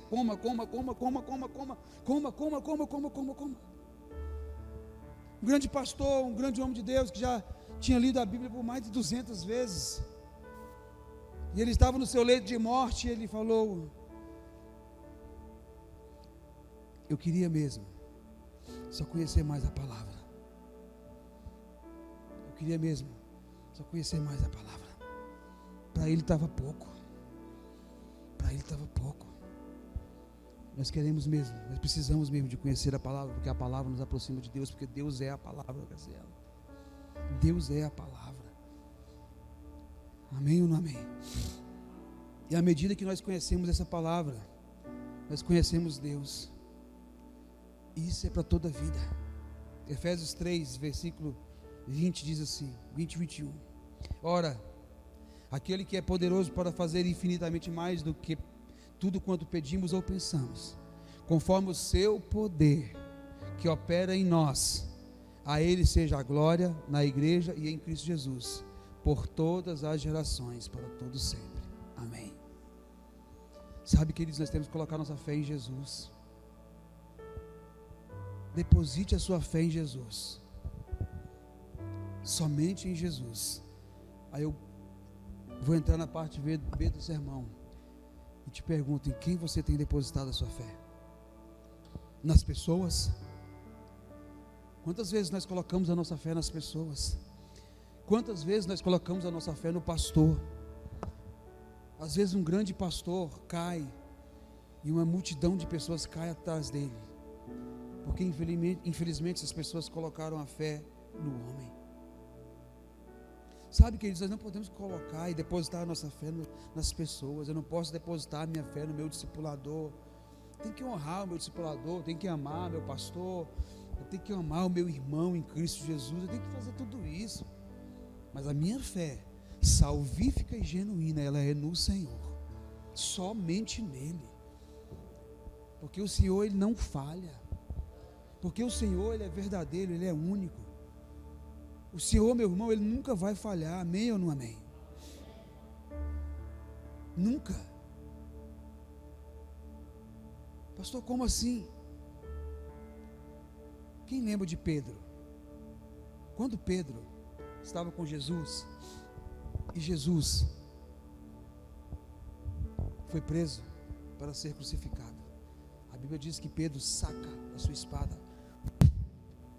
Coma. Um grande pastor, um grande homem de Deus, que já tinha lido a Bíblia por mais de 200 vezes, e ele estava no seu leito de morte, e ele falou: eu queria mesmo só conhecer mais a palavra. Eu queria mesmo só conhecer mais a palavra. Para ele estava pouco. Nós queremos mesmo, nós precisamos mesmo de conhecer a palavra, porque a palavra nos aproxima de Deus, porque Deus é a palavra, Gazela. Deus é a palavra. Amém ou não amém? E à medida que nós conhecemos essa palavra, nós conhecemos Deus. Isso é para toda a vida. Efésios 3, versículo 20 diz assim, 20 e 21. Ora, aquele que é poderoso para fazer infinitamente mais do que tudo quanto pedimos ou pensamos, conforme o seu poder que opera em nós, a Ele seja a glória na igreja e em Cristo Jesus, por todas as gerações, para todos sempre. Amém. Sabe, queridos, nós temos que colocar nossa fé em Jesus. Deposite a sua fé em Jesus, somente em Jesus. Aí eu vou entrar na parte B do sermão e te pergunto: em quem você tem depositado a sua fé? Nas pessoas? Quantas vezes nós colocamos a nossa fé nas pessoas? Quantas vezes nós colocamos a nossa fé no pastor? Às vezes um grande pastor cai e uma multidão de pessoas cai atrás dele, porque infelizmente essas pessoas colocaram a fé no homem. Sabe, queridos, nós não podemos colocar e depositar a nossa fé nas pessoas. Eu não posso depositar a minha fé no meu discipulador. Tem que honrar o meu discipulador, tem que amar meu pastor, eu tenho que amar o meu irmão em Cristo Jesus, eu tenho que fazer tudo isso. Mas a minha fé salvífica e genuína, ela é no Senhor, somente nele, porque o Senhor, ele não falha, porque o Senhor, ele é verdadeiro, ele é único. O Senhor, meu irmão, ele nunca vai falhar, amém ou não amém? Nunca. Pastor, como assim? Quem lembra de Pedro? Quando Pedro estava com Jesus e Jesus foi preso para ser crucificado, a Bíblia diz que Pedro saca a sua espada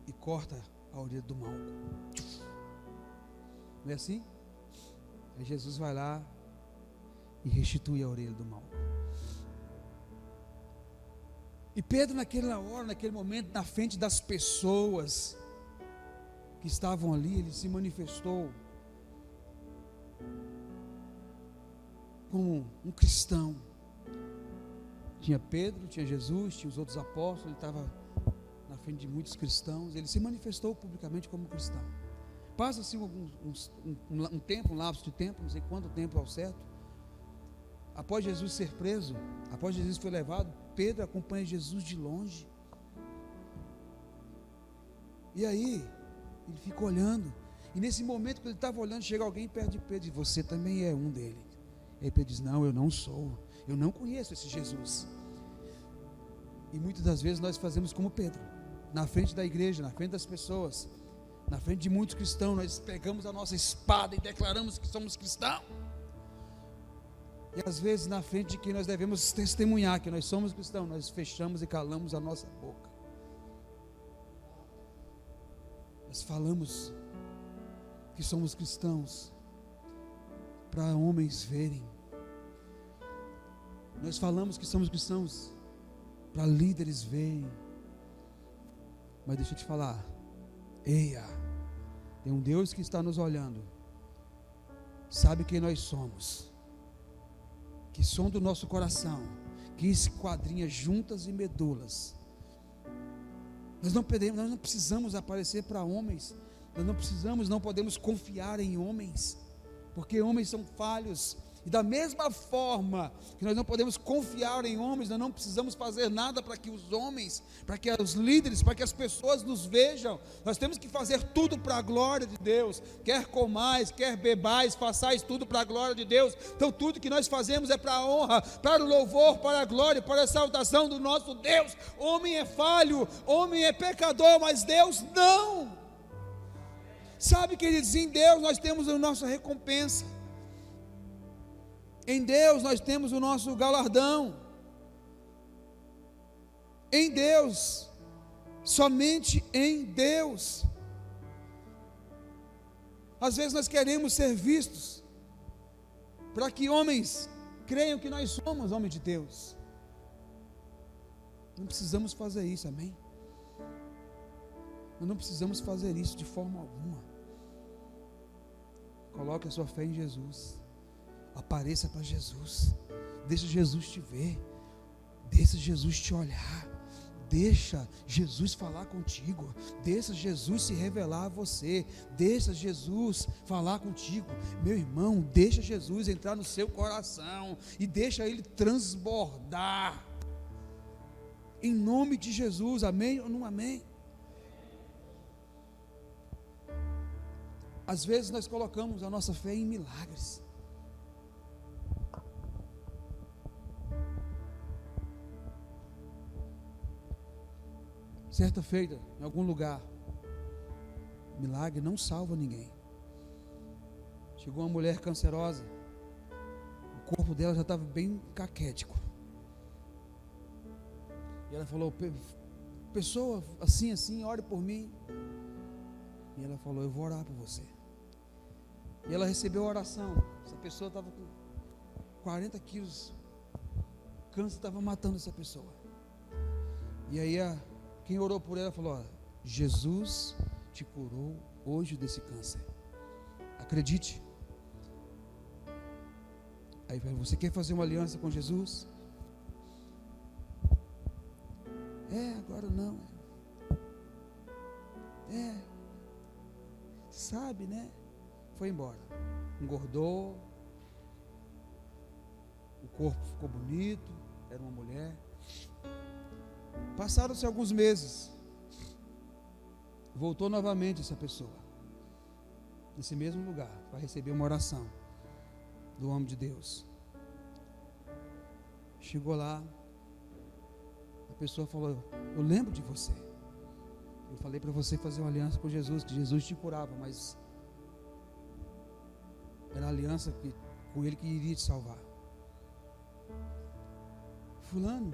e corta a orelha do malco. Não é assim? Aí Jesus vai lá e restitui a orelha do malco. E Pedro, naquela hora, naquele momento, na frente das pessoas que estavam ali, ele se manifestou como um cristão. Tinha Pedro, tinha Jesus, tinha os outros apóstolos, ele estava na frente de muitos cristãos, ele se manifestou publicamente como cristão. Passa-se um tempo, um lapso de tempo, não sei quanto tempo ao certo. Após Jesus ser preso, após Jesus foi levado, Pedro acompanha Jesus de longe. E aí, ele fica olhando. E nesse momento que ele estava olhando, chega alguém perto de Pedro e diz: você também é um deles. E aí Pedro diz: não, eu não sou. Eu não conheço esse Jesus. E muitas das vezes nós fazemos como Pedro. Na frente da igreja, na frente das pessoas, na frente de muitos cristãos, nós pegamos a nossa espada e declaramos que somos cristãos. E às vezes na frente de quem nós devemos testemunhar que nós somos cristãos, nós fechamos e calamos a nossa boca. Nós falamos que somos cristãos para homens verem. Nós falamos que somos cristãos para líderes verem. Mas deixa eu te falar, eia, tem um Deus que está nos olhando, sabe quem nós somos, que som do nosso coração, que esquadrinha juntas e medulas. Nós não precisamos aparecer para homens, nós não podemos confiar em homens, porque homens são falhos. E da mesma forma que nós não podemos confiar em homens, nós não precisamos fazer nada para que os homens, para que os líderes, para que as pessoas nos vejam. Nós temos que fazer tudo para a glória de Deus. Quer comais, quer bebais, façais tudo para a glória de Deus. Então tudo que nós fazemos é para a honra, para o louvor, para a glória, para a exaltação do nosso Deus. Homem é falho, homem é pecador, mas Deus não. Sabe, queridos, em Deus nós temos a nossa recompensa. Em Deus nós temos o nosso galardão. Em Deus, somente em Deus. Às vezes nós queremos ser vistos para que homens creiam que nós somos homens de Deus. Não precisamos fazer isso, amém? Nós não precisamos fazer isso de forma alguma. Coloque a sua fé em Jesus. Apareça para Jesus, deixa Jesus te ver, deixa Jesus te olhar, deixa Jesus falar contigo, deixa Jesus se revelar a você, deixa Jesus falar contigo, meu irmão, deixa Jesus entrar no seu coração e deixa Ele transbordar, em nome de Jesus, amém ou não amém? Às vezes nós colocamos a nossa fé em milagres. Certa feita, em algum lugar, milagre não salva ninguém. Chegou uma mulher cancerosa, o corpo dela já estava bem caquético. E ela falou: pessoa assim, assim, ore por mim. E ela falou: eu vou orar por você. E ela recebeu a oração. Essa pessoa estava com 40 quilos, o câncer estava matando essa pessoa. E aí quem orou por ela falou: Jesus te curou hoje desse câncer, acredite. Aí você quer fazer uma aliança com Jesus? Agora não. Sabe, né? Foi embora, engordou, o corpo ficou bonito, era uma mulher. Passaram-se alguns meses, voltou novamente essa pessoa, nesse mesmo lugar, para receber uma oração do homem de Deus. Chegou lá, a pessoa falou: eu lembro de você. Eu falei para você fazer uma aliança com Jesus, que Jesus te curava, mas era a aliança com Ele que iria te salvar. Fulano,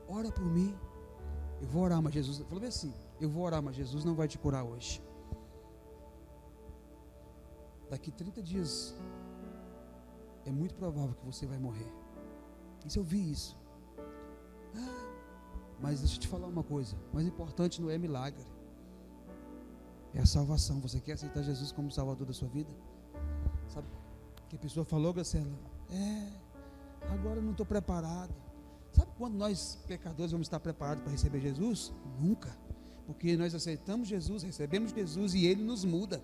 ora por mim. Eu vou orar, mas Jesus... Falou bem assim: eu vou orar, mas Jesus não vai te curar hoje. Daqui 30 dias é muito provável que você vai morrer. Isso, eu vi isso. Mas deixa eu te falar uma coisa: o mais importante não é milagre, é a salvação. Você quer aceitar Jesus como Salvador da sua vida? Sabe que a pessoa falou, Graciela? Agora eu não estou preparado. Sabe quando nós pecadores vamos estar preparados para receber Jesus? Nunca. Porque nós aceitamos Jesus, recebemos Jesus e Ele nos muda.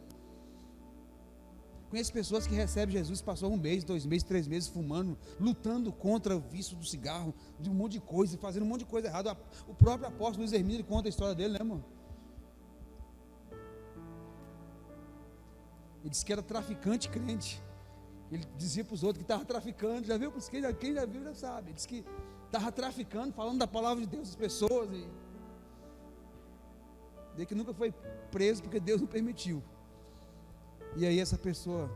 Conheço pessoas que recebem Jesus, passou 1 mês, 2 meses, 3 meses fumando, lutando contra o vício do cigarro, de um monte de coisa, fazendo um monte de coisa errada. O próprio apóstolo Luiz Hermínio conta a história dele, né, irmão? Ele disse que era traficante crente. Ele dizia para os outros que estava traficando. Já viu? Quem já viu já sabe. Ele disse que estava traficando, falando da palavra de Deus às pessoas. E que nunca foi preso porque Deus não permitiu. E aí essa pessoa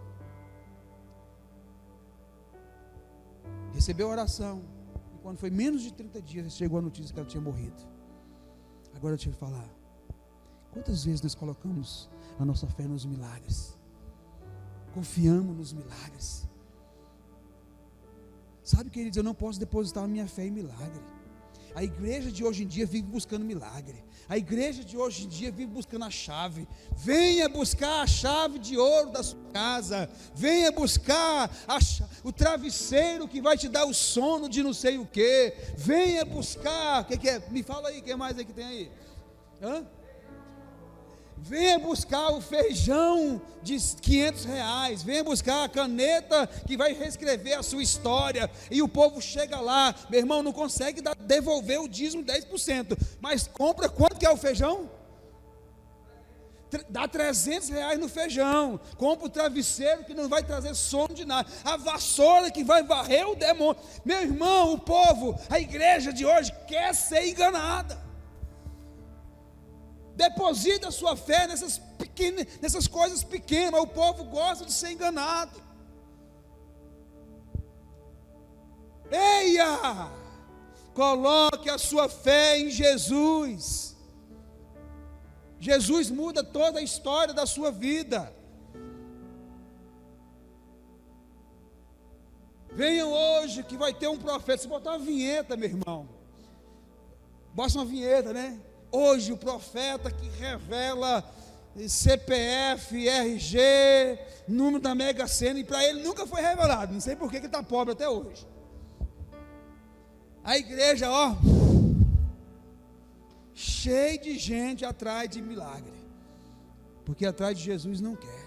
recebeu a oração. E quando foi menos de 30 dias, chegou a notícia que ela tinha morrido. Agora eu te vou falar: quantas vezes nós colocamos a nossa fé nos milagres? Confiamos nos milagres. Sabe, queridos, eu não posso depositar a minha fé em milagre. A igreja de hoje em dia vive buscando milagre. A igreja de hoje em dia vive buscando a chave. Venha buscar a chave de ouro da sua casa. Venha buscar o travesseiro que vai te dar o sono de não sei o que. Venha buscar. O que é? Me fala aí, o que mais é que tem aí? Venha buscar o feijão de R$500. Venha buscar a caneta que vai reescrever a sua história. E o povo chega lá, meu irmão, não consegue devolver o dízimo 10%. Mas compra quanto que é o feijão? Dá R$300 no feijão. Compra o travesseiro que não vai trazer sono de nada. A vassoura que vai varrer o demônio. Meu irmão, o povo, a igreja de hoje quer ser enganada. Deposita a sua fé nessas coisas pequenas, mas o povo gosta de ser enganado. Eia! Coloque a sua fé em Jesus. Jesus muda toda a história da sua vida. Venham hoje que vai ter um profeta. Se botar uma vinheta, meu irmão, bota uma vinheta, né? Hoje o profeta que revela CPF, RG, número da Mega Sena, e para ele nunca foi revelado. Não sei por que ele está pobre até hoje. A igreja, cheia de gente atrás de milagre, porque atrás de Jesus não quer.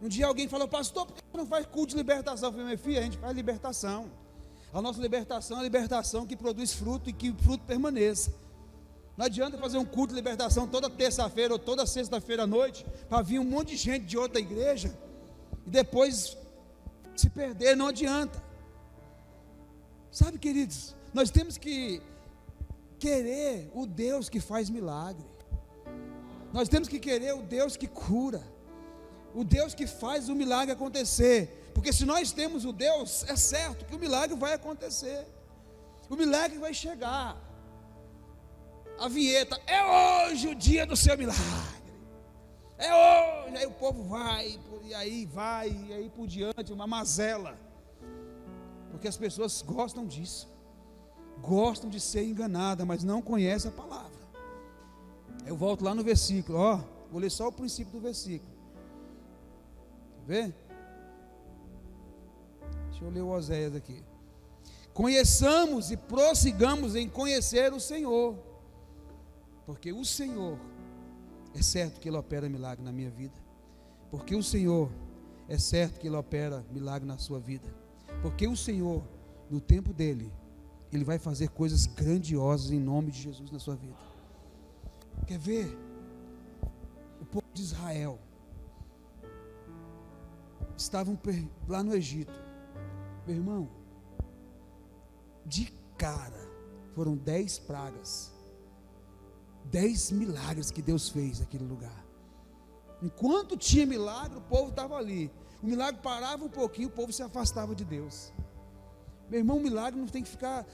Um dia alguém falou: pastor, por que não faz culto de libertação? Eu falei: minha filha, a gente faz libertação. A nossa libertação é a libertação que produz fruto e que o fruto permaneça. Não adianta fazer um culto de libertação toda terça-feira ou toda sexta-feira à noite, para vir um monte de gente de outra igreja e depois se perder. Não adianta. Sabe, queridos, nós temos que querer o Deus que faz milagre. Nós temos que querer o Deus que cura, o Deus que faz o milagre acontecer. Porque se nós temos o Deus, é certo que o milagre vai acontecer, o milagre vai chegar. A vinheta: é hoje o dia do seu milagre, é hoje. Aí o povo vai, e aí por diante, uma mazela, porque as pessoas gostam disso, gostam de ser enganada, mas não conhecem a palavra. Eu volto lá no versículo, vou ler só o princípio do versículo. Quer ver? Deixa eu ler o Oséias aqui. Conheçamos e prossigamos em conhecer o Senhor, porque o Senhor, é certo que Ele opera milagre na minha vida, porque o Senhor, é certo que Ele opera milagre na sua vida, porque o Senhor, no tempo dEle, Ele vai fazer coisas grandiosas em nome de Jesus na sua vida. Quer ver? O povo de Israel estavam lá no Egito, meu irmão, De cara, foram 10 pragas, 10 milagres que Deus fez naquele lugar. Enquanto tinha milagre, o povo estava ali. O milagre parava um pouquinho, o povo se afastava de Deus. Meu irmão, o milagre não tem que ficar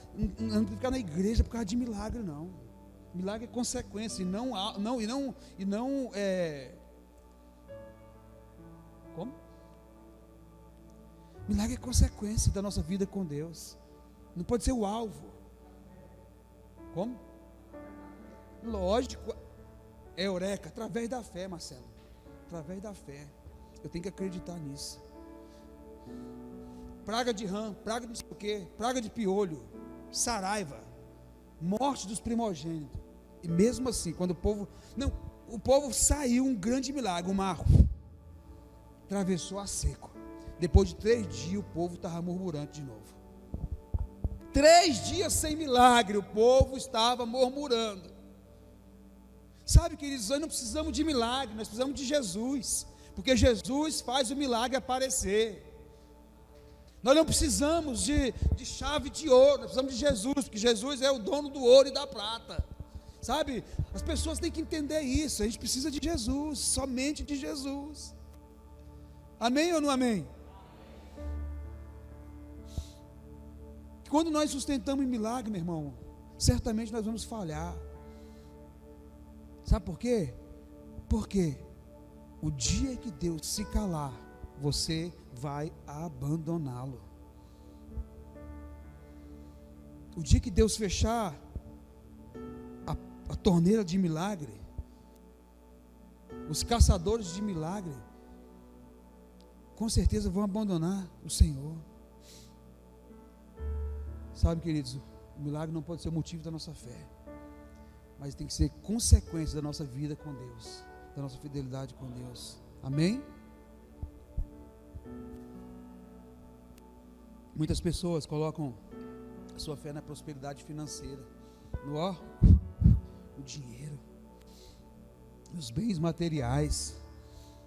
na igreja por causa de milagre, não. Milagre é consequência, como? Milagre é consequência da nossa vida com Deus. Não pode ser o alvo. Como? Lógico, é eureka, através da fé, Marcelo. Através da fé. Eu tenho que acreditar nisso. Praga de rã, praga de não sei o quê, praga de piolho, saraiva, morte dos primogênitos. E mesmo assim, quando o povo saiu, um grande milagre, o mar atravessou a seco. Depois de 3 dias, o povo estava murmurando de novo. 3 dias sem milagre, o povo estava murmurando. Sabe, queridos, nós não precisamos de milagre, nós precisamos de Jesus, porque Jesus faz o milagre aparecer. Nós não precisamos de chave de ouro, nós precisamos de Jesus, porque Jesus é o dono do ouro e da prata. Sabe, as pessoas têm que entender isso. A gente precisa de Jesus, somente de Jesus. Amém ou não amém? Quando nós sustentamos em milagre, meu irmão, certamente nós vamos falhar. Sabe por quê? Porque o dia que Deus se calar, você vai abandoná-lo. O dia que Deus fechar a torneira de milagre, os caçadores de milagre, com certeza vão abandonar o Senhor. Sabe, queridos, o milagre não pode ser motivo da nossa fé, mas tem que ser consequência da nossa vida com Deus, da nossa fidelidade com Deus. Amém? Muitas pessoas colocam a sua fé na prosperidade financeira, no dinheiro, nos bens materiais.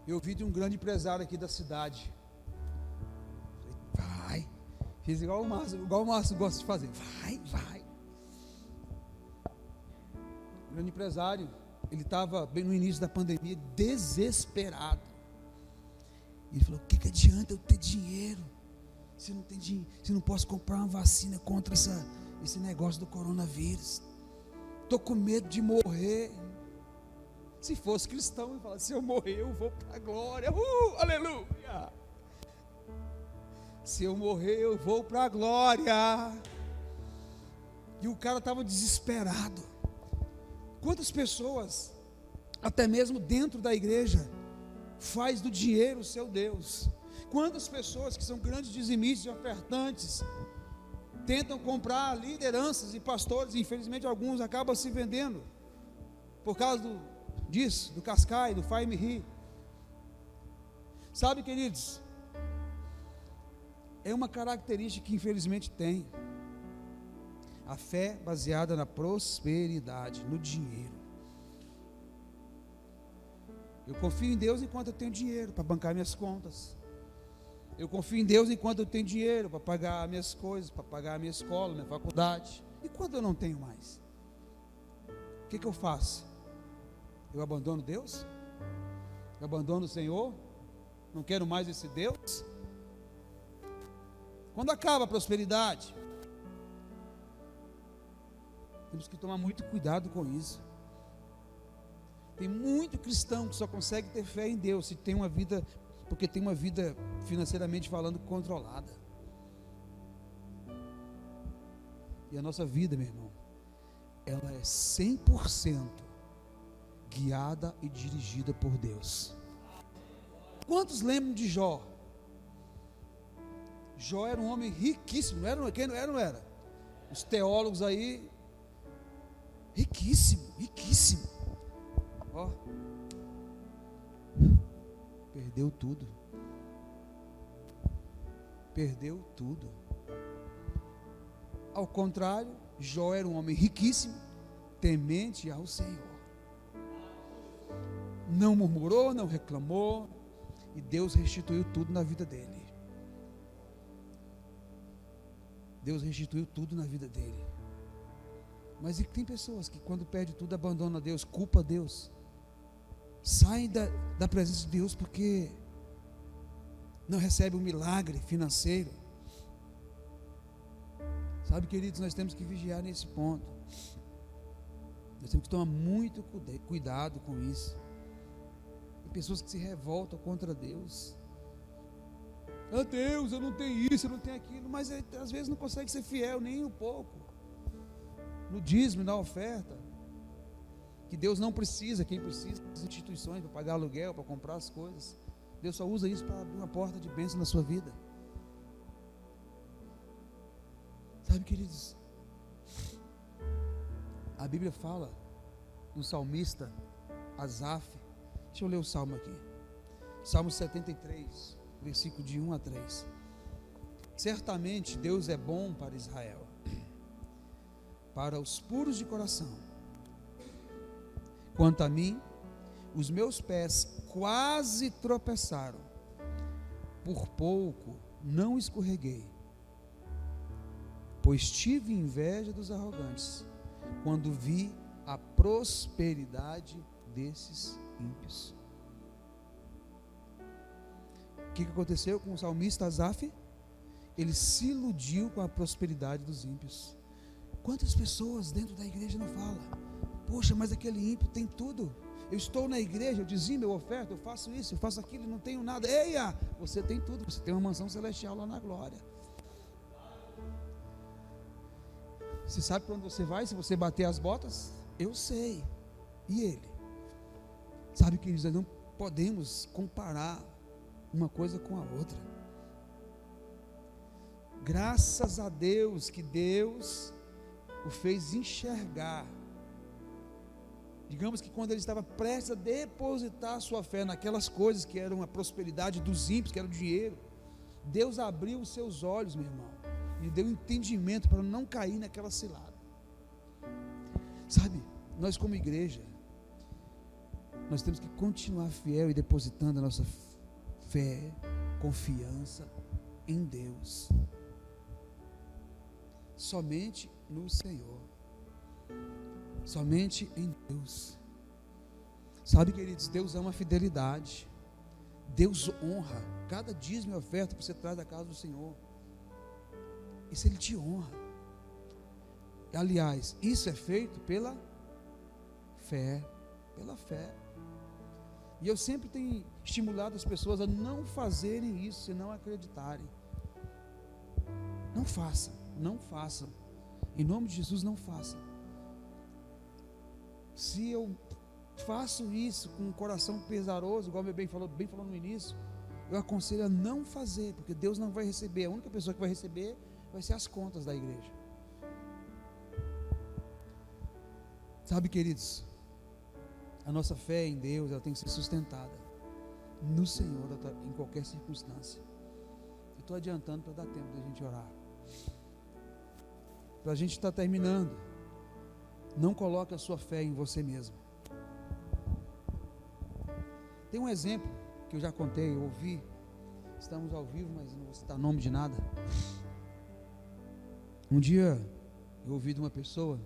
Eu ouvi de um grande empresário aqui da cidade. Vai, fiz igual o Márcio gosta de fazer. Vai. O grande empresário, ele estava bem no início da pandemia, desesperado. Ele falou: o que adianta eu ter dinheiro se não tem dinheiro, se não posso comprar uma vacina contra esse negócio do coronavírus? Estou com medo de morrer. Se fosse cristão, ele fala: se eu morrer, eu vou para a glória. Aleluia! Se eu morrer, eu vou para a glória. E o cara estava desesperado. Quantas pessoas, até mesmo dentro da igreja, faz do dinheiro o seu Deus? Quantas pessoas que são grandes dizimistas e ofertantes tentam comprar lideranças e pastores, e infelizmente alguns acabam se vendendo por causa do Cascai, do Faz Me Rir. Sabe, queridos, é uma característica que infelizmente tem a fé baseada na prosperidade, no dinheiro. Eu confio em Deus enquanto eu tenho dinheiro para bancar minhas contas. Eu confio em Deus enquanto eu tenho dinheiro para pagar minhas coisas, para pagar a minha escola, minha faculdade. E quando eu não tenho mais, o que eu faço? Eu abandono Deus? Eu abandono o Senhor? Não quero mais esse Deus? Quando acaba a prosperidade, temos que tomar muito cuidado com isso. Tem muito cristão que só consegue ter fé em Deus se tem uma vida, porque tem uma vida financeiramente falando controlada. E a nossa vida, meu irmão, ela é 100% guiada e dirigida por Deus. Quantos lembram de Jó? Jó era um homem riquíssimo, não era? Quem não era? Não era? Os teólogos aí, riquíssimo. Ó, perdeu tudo. Ao contrário, Jó era um homem riquíssimo, temente ao Senhor. Não murmurou, não reclamou, e Deus restituiu tudo na vida dele. Deus restituiu tudo na vida dele. Mas e tem pessoas que quando perde tudo, abandonam Deus, culpa Deus, saem da presença de Deus porque não recebe um milagre financeiro. Sabe, queridos, nós temos que vigiar nesse ponto. Nós temos que tomar muito cuidado com isso. Tem pessoas que se revoltam contra Deus. Ah, Deus, eu não tenho isso, eu não tenho aquilo, mas às vezes não consegue ser fiel nem um pouco no dízimo, na oferta, que Deus não precisa. Quem precisa das instituições para pagar aluguel, para comprar as coisas. Deus só usa isso para abrir uma porta de bênção na sua vida. Sabe, queridos, a Bíblia fala no salmista Asaf. Deixa eu ler o salmo aqui, Salmo 73, versículo de 1 a 3. Certamente Deus é bom para Israel, para os puros de coração. Quanto a mim, os meus pés quase tropeçaram, por pouco não escorreguei, pois tive inveja dos arrogantes, quando vi a prosperidade desses ímpios. O que aconteceu com o salmista Asaf? Ele se iludiu com a prosperidade dos ímpios. Quantas pessoas dentro da igreja não falam: poxa, mas aquele ímpio tem tudo, eu estou na igreja, eu dizimo, eu oferto, eu faço isso, eu faço aquilo e não tenho nada. Eia, você tem tudo, você tem uma mansão celestial lá na glória. Você sabe para onde você vai se você bater as botas? Eu sei. E ele? Sabe, que nós não podemos comparar uma coisa com a outra. Graças a Deus que Deus o fez enxergar. Digamos que quando ele estava prestes a depositar sua fé naquelas coisas que eram a prosperidade dos ímpios, que era o dinheiro, Deus abriu os seus olhos, meu irmão, e deu entendimento para não cair naquela cilada. Sabe, nós como igreja, nós temos que continuar fiel e depositando a nossa fé, confiança em Deus, somente no Senhor, somente em Deus. Sabe, queridos, Deus ama a fidelidade, Deus honra cada dízimo e oferta que você traz da casa do Senhor. Isso Ele te honra. Aliás, isso é feito pela fé, pela fé. E eu sempre tenho estimulado as pessoas a não fazerem isso, se não acreditarem. Não façam, não façam. Em nome de Jesus, não façam. Se eu faço isso com um coração pesaroso, igual meu bem falou no início, eu aconselho a não fazer, porque Deus não vai receber. A única pessoa que vai receber vai ser as contas da igreja. Sabe, queridos, a nossa fé em Deus, ela tem que ser sustentada no Senhor, em qualquer circunstância. Eu estou adiantando para dar tempo da gente orar. Para a gente estar terminando, não coloque a sua fé em você mesmo. Tem um exemplo que eu já contei, eu ouvi. Estamos ao vivo, mas não vou citar nome de nada. Um dia eu ouvi de uma pessoa,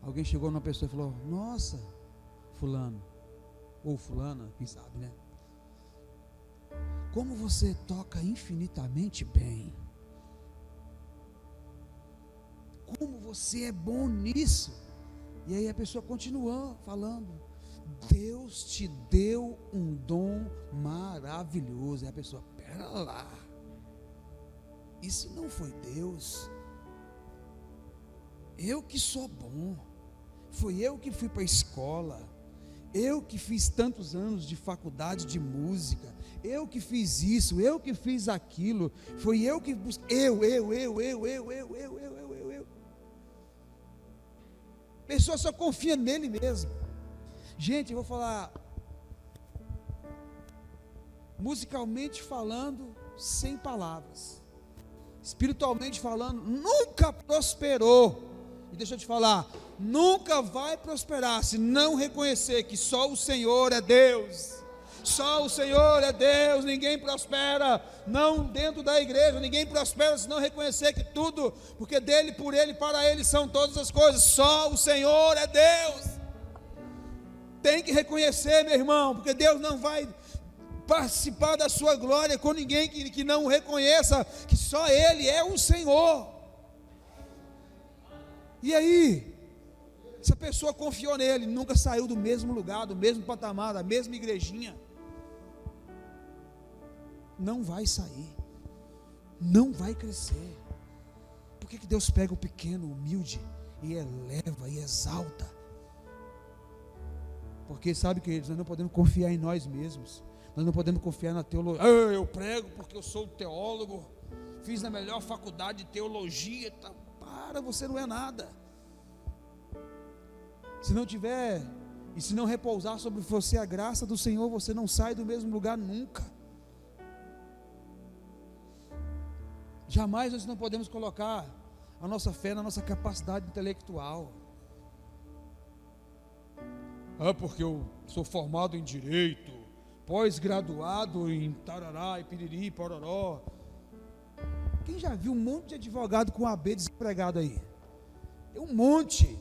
alguém chegou numa pessoa e falou: nossa, fulano, ou fulana, quem sabe, né? Como você toca infinitamente bem. Como você é bom nisso. E aí a pessoa continuou falando: Deus te deu um dom maravilhoso. E a pessoa: pera lá, isso não foi Deus. Eu que sou bom, foi eu que fui para a escola, eu que fiz tantos anos de faculdade de música, eu que fiz isso, eu que fiz aquilo, foi eu que busquei, eu. A pessoa só confia nele mesmo. Gente, eu vou falar, musicalmente falando, sem palavras, espiritualmente falando, nunca prosperou. E deixa eu te falar, nunca vai prosperar se não reconhecer que só o Senhor é Deus, Só o Senhor é Deus, ninguém prospera, não dentro da igreja, ninguém prospera se não reconhecer que tudo, porque dele, por ele, para ele são todas as coisas. Só o Senhor é Deus. Tem que reconhecer, meu irmão, porque Deus não vai participar da sua glória com ninguém que não reconheça que só Ele é o Senhor. E aí, se a pessoa confiou nele, nunca saiu do mesmo lugar, do mesmo patamar, da mesma igrejinha, não vai sair, não vai crescer. Por que Deus pega o pequeno, humilde, e eleva e exalta? Porque sabe, queridos, nós não podemos confiar em nós mesmos, nós não podemos confiar na teologia. Eu prego porque eu sou teólogo, fiz na melhor faculdade de teologia. Para, você não é nada. Se não tiver, e se não repousar sobre você a graça do Senhor, você não sai do mesmo lugar nunca. Jamais nós não podemos colocar a nossa fé na nossa capacidade intelectual. Porque eu sou formado em Direito, pós-graduado em tarará, e piriri, pororó. Quem já viu um monte de advogado com AB desempregado aí? Tem um monte.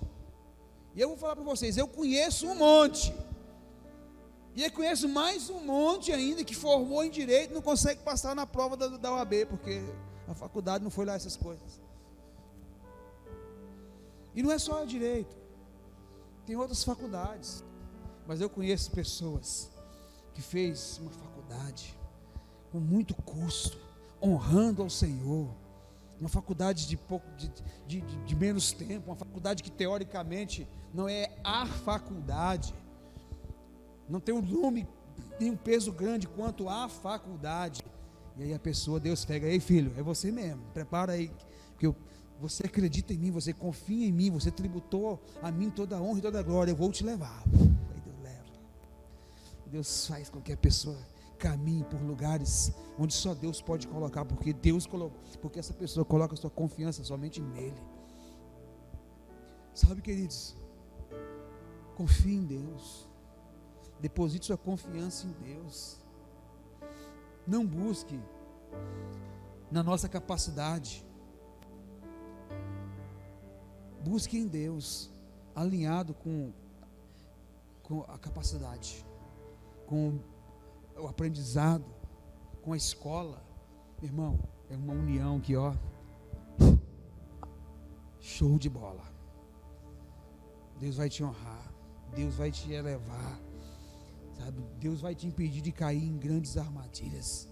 E eu vou falar para vocês, eu conheço um monte. E eu conheço mais um monte ainda que formou em Direito e não consegue passar na prova da OAB, porque a faculdade não foi lá essas coisas. E não é só Direito, tem outras faculdades. Mas eu conheço pessoas que fez uma faculdade com muito custo, honrando ao Senhor, uma faculdade de menos tempo, uma faculdade que teoricamente não é a faculdade, não tem um nome, nem um peso grande quanto a faculdade. E aí a pessoa, Deus pega, ei filho, é você mesmo, prepara aí, porque você acredita em mim, você confia em mim, você tributou a mim toda a honra e toda a glória, eu vou te levar. Aí Deus leva. Deus faz com que a pessoa caminhe por lugares onde só Deus pode colocar, porque porque essa pessoa coloca a sua confiança somente nele. Sabe, queridos, confie em Deus, deposite sua confiança em Deus, não busque na nossa capacidade, busque em Deus, alinhado com a capacidade, com o aprendizado, com a escola. Irmão, é uma união que, show de bola. Deus vai te honrar, Deus vai te elevar, sabe? Deus vai te impedir de cair em grandes armadilhas.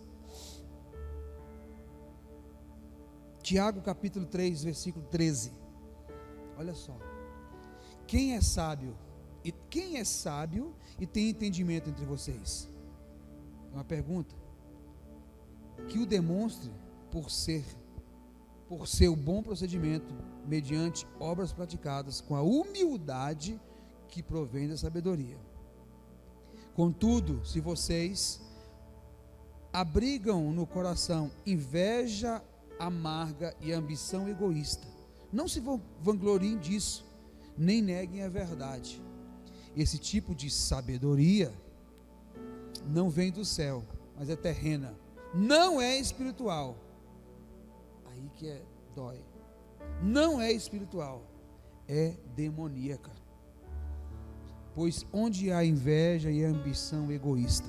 Tiago capítulo 3, versículo 13. Olha só. Quem é sábio e tem entendimento entre vocês? Uma pergunta. Que o demonstre por seu bom procedimento, mediante obras praticadas com a humildade que provém da sabedoria. Contudo, se vocês abrigam no coração inveja amarga e ambição egoísta, não se vangloriem disso, nem neguem a verdade. Esse tipo de sabedoria não vem do céu, mas é terrena, não é espiritual. Aí que dói. Não é espiritual, é demoníaca. Pois onde há inveja e ambição egoísta,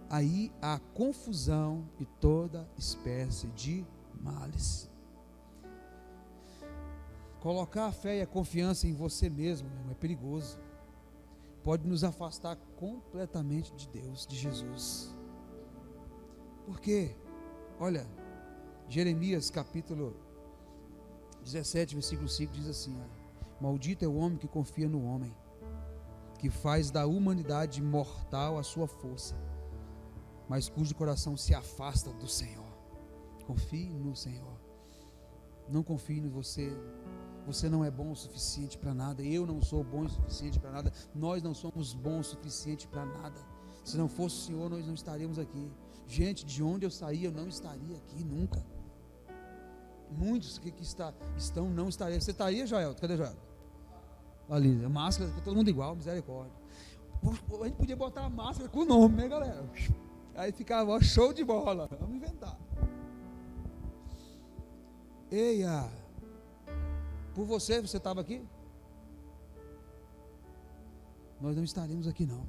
aí há confusão e toda espécie de males. Colocar a fé e a confiança em você mesmo, é perigoso. Pode nos afastar completamente de Deus, de Jesus. Por quê? Olha, Jeremias capítulo 17, versículo 5 diz assim: maldito é o homem que confia no homem, que faz da humanidade mortal a sua força, mas cujo coração se afasta do Senhor. Confie no Senhor, não confie em você. Você não é bom o suficiente para nada, eu não sou bom o suficiente para nada, nós não somos bons o suficiente para nada. Se não fosse o Senhor, nós não estaríamos aqui. Gente, de onde eu saí, eu não estaria aqui nunca. Muitos que estão não estariam. Você estaria, Joel? Cadê Joel? Ali, a máscara, todo mundo igual, misericórdia. A gente podia botar a máscara com o nome, né, galera? Aí ficava, ó, show de bola. Vamos inventar. Eia, por você estava aqui? Nós não estaremos aqui não.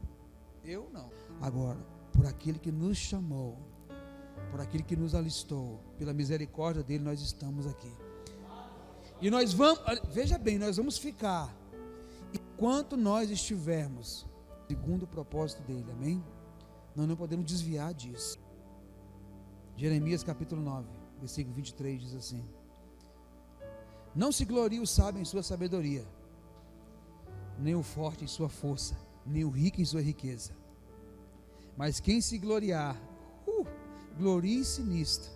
Eu não. Agora, por aquele que nos chamou, por aquele que nos alistou, pela misericórdia dele, nós estamos aqui. E nós vamos, veja bem, nós vamos ficar enquanto nós estivermos segundo o propósito dele, amém? Nós não podemos desviar disso. Jeremias capítulo 9, versículo 23 diz assim: não se glorie o sábio em sua sabedoria, nem o forte em sua força, nem o rico em sua riqueza, mas quem se gloriar, glorie-se nisto,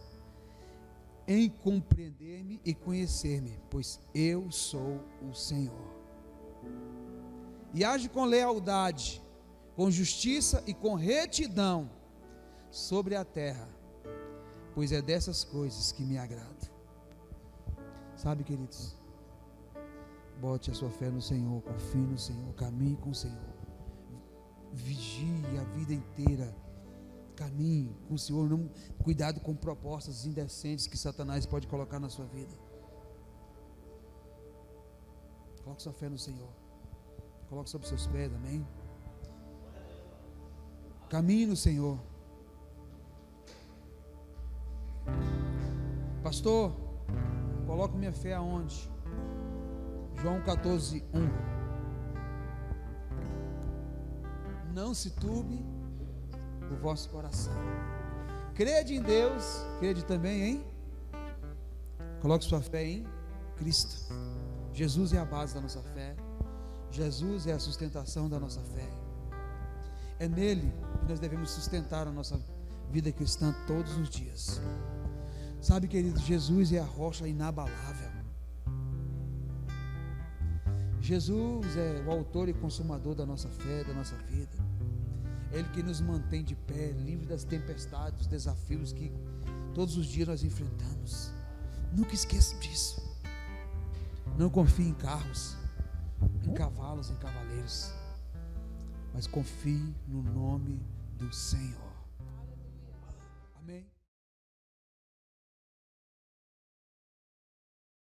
em compreender-me e conhecer-me, pois eu sou o Senhor. E age com lealdade, com justiça e com retidão sobre a terra, pois é dessas coisas que me agrado. Sabe, queridos, bote a sua fé no Senhor, confie no Senhor, caminhe com o Senhor, vigie a vida inteira, caminhe com o Senhor, não, cuidado com propostas indecentes que Satanás pode colocar na sua vida. Coloque sua fé no Senhor, coloque sobre seus pés, amém? Caminhe no Senhor. Pastor, coloco minha fé aonde? João 14, 1. Não se turbe o vosso coração. Crede em Deus, crede também em. Coloque sua fé em Cristo. Jesus é a base da nossa fé. Jesus é a sustentação da nossa fé. É nele que nós devemos sustentar a nossa vida cristã todos os dias. Sabe, querido, Jesus é a rocha inabalável. Jesus é o autor e consumador da nossa fé, da nossa vida. É Ele que nos mantém de pé, livre das tempestades, dos desafios que todos os dias nós enfrentamos. Nunca esqueça disso. Não confie em carros, em cavalos, em cavaleiros, mas confie no nome do Senhor.